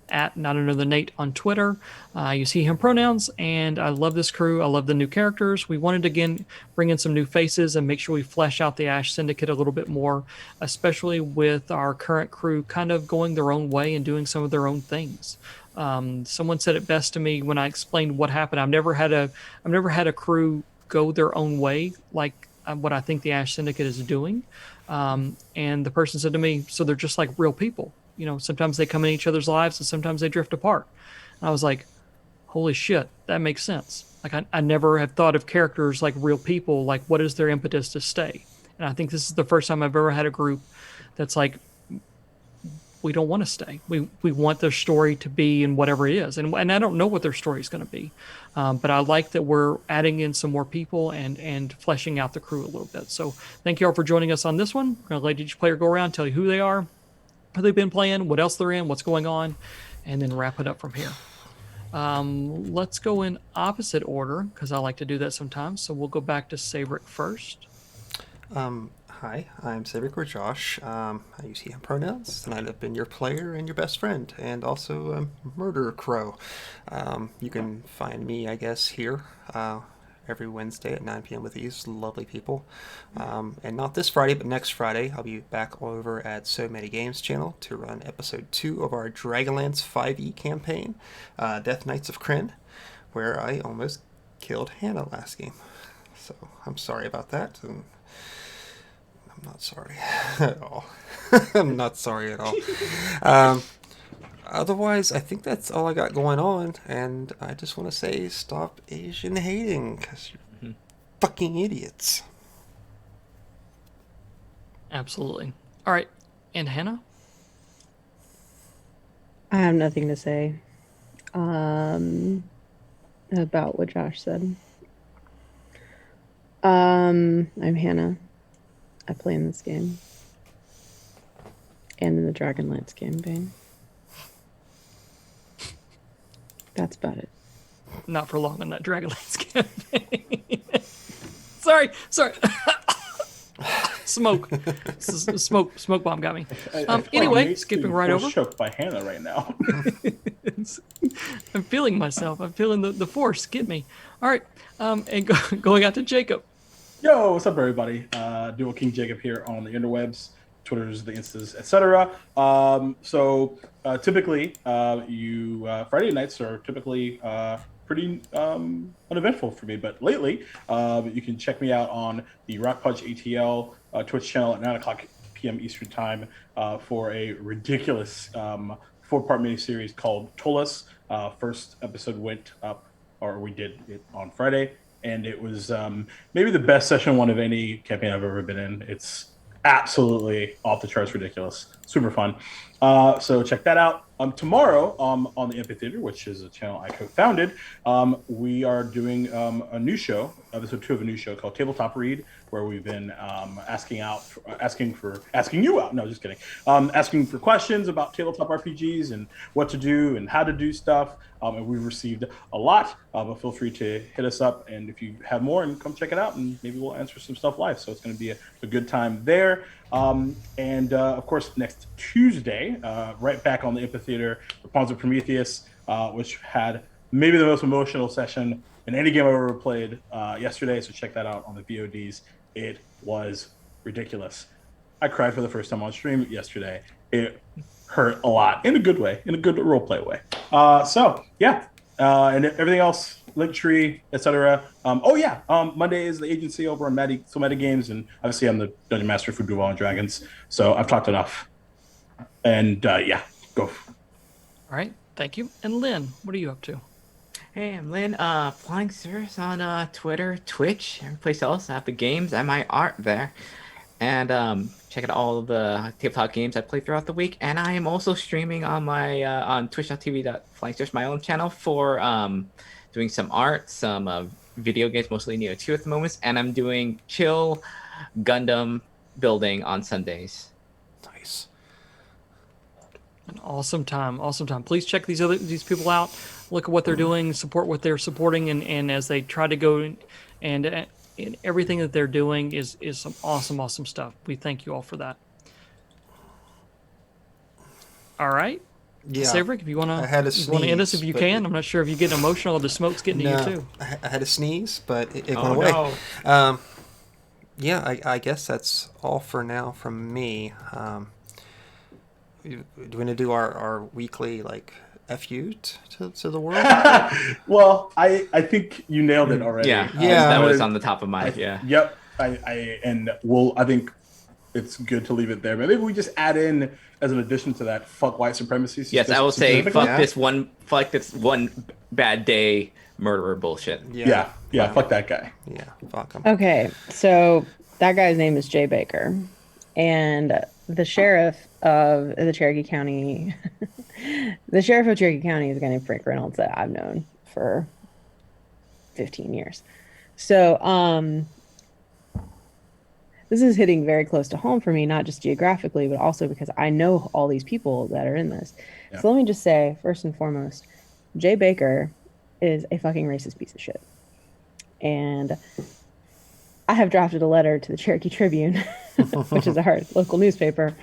at Not Another Nate on Twitter. You see him pronouns, and I love this crew. I love the new characters. We wanted to again bring in some new faces and make sure we flesh out the Ash Syndicate a little bit more, especially with our current crew kind of going their own way and doing some of their own things. Someone said it best to me when I explained what happened. I've never had a crew go their own way like what I think the Ash Syndicate is doing. And the person said to me, so they're just like real people. You know, sometimes they come in each other's lives and sometimes they drift apart. And I was like, holy shit, that makes sense. Like I never have thought of characters like real people, like what is their impetus to stay? And I think this is the first time I've ever had a group that's like, we don't want to stay. We want their story to be in whatever it is. And I don't know what their story is going to be. But I like that we're adding in some more people and fleshing out the crew a little bit. So thank you all for joining us on this one. We're going to let each player go around, tell you who they are, who they've been playing, what else they're in, what's going on, and then wrap it up from here. Let's go in opposite order because I like to do that sometimes. So we'll go back to Saevrick first. Hi, I'm Saevrick or Josh. I use he, him pronouns. Tonight I've been your player and your best friend, and also Murder Crow. You can find me, I guess, here every Wednesday at 9 p.m. with these lovely people. And not this Friday, but next Friday, I'll be back over at So Many Games channel to run episode 2 of our Dragonlance 5e campaign, Death Knights of Krynn, where I almost killed Hannah last game. So I'm sorry about that. And I'm not sorry at all. I'm not sorry at all. Otherwise, I think that's all I got going on, and I just want to say stop Asian hating, because you're fucking idiots. Absolutely. All right. And Hannah? I have nothing to say about what Josh said. I'm Hannah. I play in this game. And in the Dragonlance campaign. That's about it. Not for long on that Dragonlance campaign. sorry. Smoke. Smoke bomb got me. Anyway, skipping right over. Choked by Hannah right now. I'm feeling myself. I'm feeling the force. Get me. All right. And going out to Jacob. Yo, what's up, everybody? Dual King Jacob here on the interwebs, Twitters, the Instas, etc. So typically, Friday nights are typically pretty uneventful for me. But lately, you can check me out on the Rock Punch ATL Twitch channel at 9:00 p.m. Eastern Time for a ridiculous 4-part miniseries called Tollus. First episode went up, or we did it on Friday, and it was maybe the best session 1 of any campaign I've ever been in. It's absolutely off the charts ridiculous. Super fun. So check that out. Tomorrow on the Amphitheater, which is a channel I co-founded, we are doing a new show, episode 2 of a new show called Tabletop Read, where we've been asking for questions about tabletop RPGs and what to do and how to do stuff. And we've received a lot, but feel free to hit us up, and if you have more, and come check it out, and maybe we'll answer some stuff live. So it's going to be a good time there. And of course, next Tuesday, right back on the Amphitheater, Rapunzel Prometheus, which had maybe the most emotional session in any game I've ever played yesterday. So check that out on the VODs. It was ridiculous. I cried for the first time on stream yesterday. It hurt a lot, in a good way, in a good roleplay way. And everything else, Linktree, etc. Monday is the agency over on Meta Games, and obviously I'm the Dungeon Master for Duval and Dragons. So I've talked enough. And go. All right. Thank you. And Lynn, what are you up to? Hey, I'm Lynn. Flying Cirrus on Twitter, Twitch, every place else. I have the games and my art there. And check out all of the tabletop games I play throughout the week. And I am also streaming on my on twitch.tv/FlyingCirrus, my own channel, for doing some art, some video games, mostly Neo 2 at the moment. And I'm doing chill Gundam building on Sundays. Nice. An awesome time. Please check these people out. Look at what they're doing, support what they're supporting, and as they try to go and everything that they're doing is some awesome stuff. We thank you all for that. All right. Yeah. Saevrick, if you want to end us if you but can. I'm not sure if you get emotional or the smoke's getting to you too. I had a sneeze, but it went away. No. I guess that's all for now from me. Do we want to do our weekly FU to the world? Well, I think you nailed it already. Yeah, that was on the top of my Yep. I think it's good to leave it there. But maybe we just add in as an addition to that, fuck white supremacy. Yes, I will say fuck this one bad day murderer bullshit. Yeah, fuck that guy. Yeah, fuck him. Okay, so that guy's name is Jay Baker, and the sheriff of the Cherokee County, the sheriff of Cherokee County is a guy named Frank Reynolds that I've known for 15 years. So, this is hitting very close to home for me, not just geographically, but also because I know all these people that are in this. Yeah. So let me just say, first and foremost, Jay Baker is a fucking racist piece of shit. And I have drafted a letter to the Cherokee Tribune, which is our local newspaper,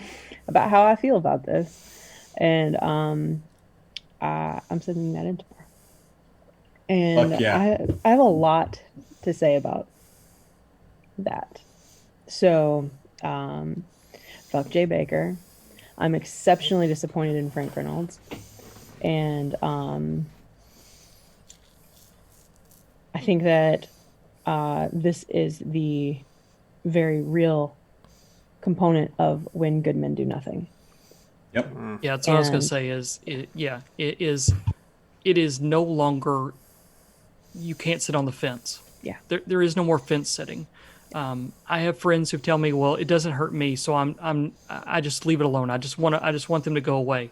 about how I feel about this. And I'm sending that in tomorrow. And Fuck yeah. I have a lot to say about that. So, fuck Jay Baker. I'm exceptionally disappointed in Frank Reynolds. And I think that this is the very real component of when good men do nothing. Yep. Yeah, that's what I was gonna And say. It is no longer. You can't sit on the fence. yeah, There is no more fence sitting. I have friends who tell me, "Well, it doesn't hurt me, so I just leave it alone. I just want them to go away."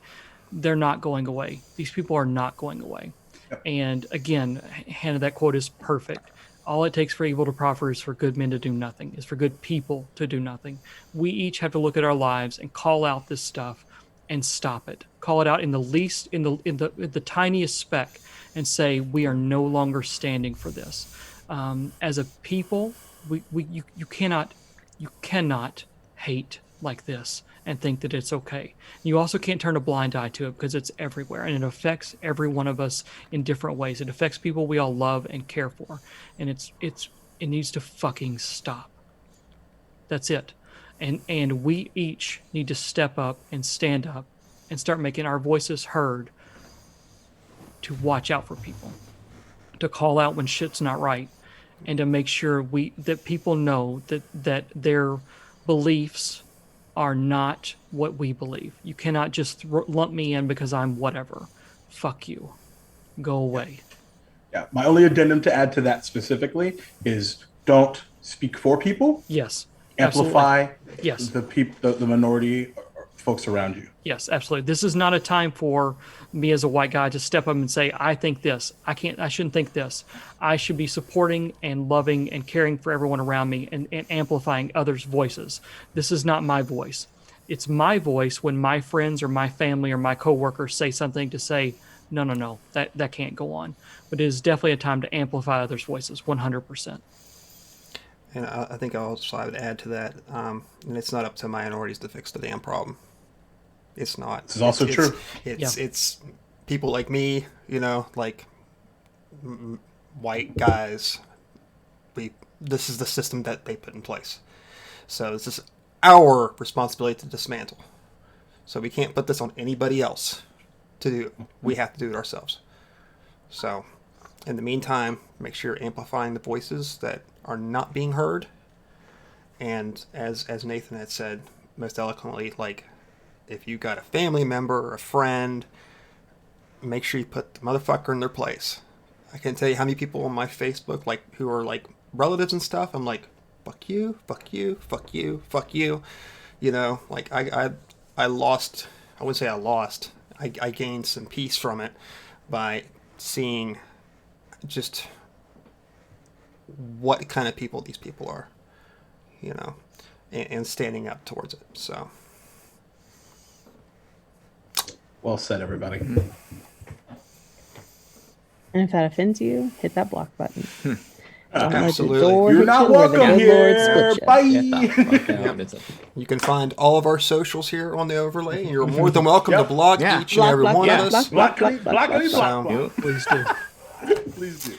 They're not going away. These people are not going away. Yep. And again, Hannah, that quote is perfect. All it takes for evil to prosper is for good men to do nothing, is for good people to do nothing. We each have to look at our lives and call out this stuff and stop it. Call it out in the least, in the tiniest speck, and say we are no longer standing for this. As a people, you cannot hate like this and think that it's okay. You also can't turn a blind eye to it because it's everywhere and it affects every one of us in different ways. It affects people we all love and care for, and it needs to fucking stop. That's it. And we each need to step up and stand up and start making our voices heard to watch out for people, to call out when shit's not right, and to make sure that people know that their beliefs are not what we believe. You cannot just lump me in because I'm whatever. Fuck you. Go away. Yeah. My only addendum to add to that specifically is don't speak for people. Yes. Amplify Absolutely. Yes. the minority folks around you. Yes, absolutely. This is not a time for me as a white guy to step up and say, I think this. I shouldn't think this. I should be supporting and loving and caring for everyone around me and amplifying others' voices. This is not my voice. It's my voice when my friends or my family or my coworkers say something to say, no, that can't go on. But it is definitely a time to amplify others' voices, 100%. And I think I would add to that, and it's not up to minorities to fix the damn problem. It's not. This is also true. It's people like me, like white guys. This is the system that they put in place. So this is our responsibility to dismantle. So we can't put this on anybody else to do. We have to do it ourselves. So in the meantime, make sure you're amplifying the voices that are not being heard. And as Nathan had said most eloquently, like, if you got a family member or a friend, make sure you put the motherfucker in their place. I can't tell you how many people on my Facebook, like, who are like relatives and stuff. I'm like, fuck you, fuck you, fuck you, fuck you. Like I lost. I wouldn't say I lost. I gained some peace from it by seeing just what kind of people these people are, and standing up towards it. So. Well said, everybody. And if that offends you, hit that block button. Don't Absolutely. let the door You're hit not you where the welcome good Lord here. split you. Bye. Get the fuck out. It's a- You can find all of our socials here on the overlay, and you're more than welcome to blog Yeah. each and every one block, of us. Blockity, block, blockity, block, block, block. Please do. Please do.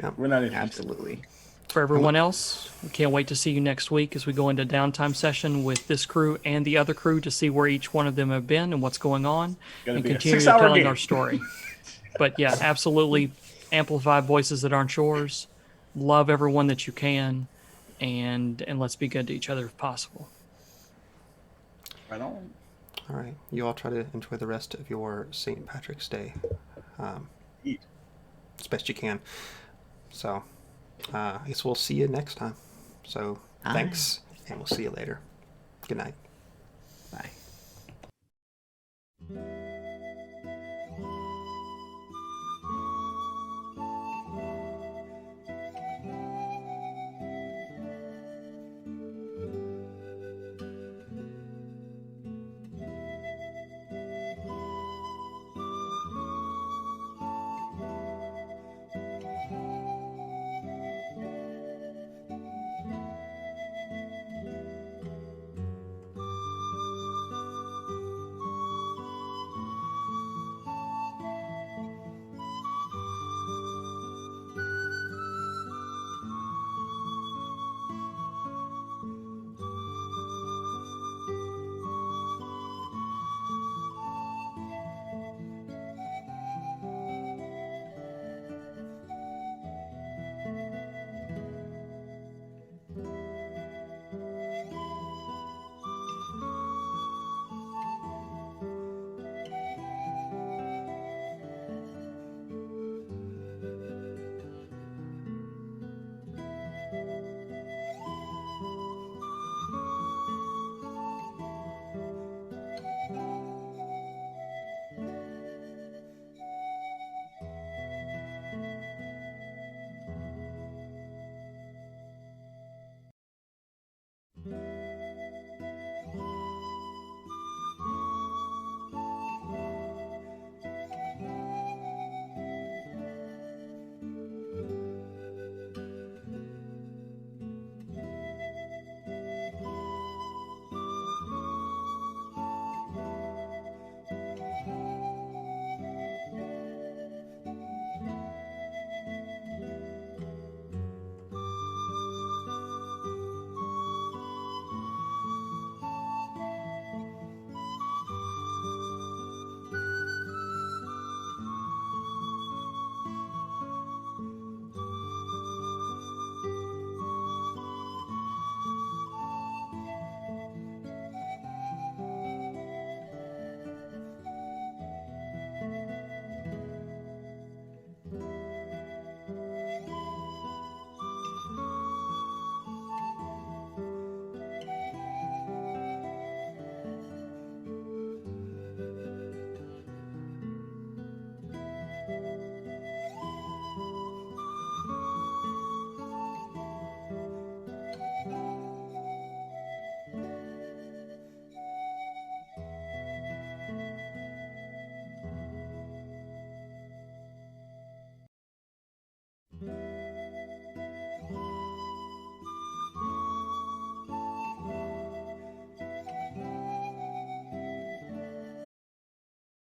Yep. We're not interested. Absolutely. For everyone else, we can't wait to see you next week as we go into downtime session with this crew and the other crew to see where each one of them have been and what's going on, Gonna and be a continue 6-hour telling game. our story. But yeah, absolutely amplify voices that aren't yours. Love everyone that you can, and let's be good to each other if possible. Right on. All right. You all try to enjoy the rest of your St. Patrick's Day Eat. as best you can. So, I guess we'll see you next time. So, Bye. thanks, and we'll see you later. Good night. Bye.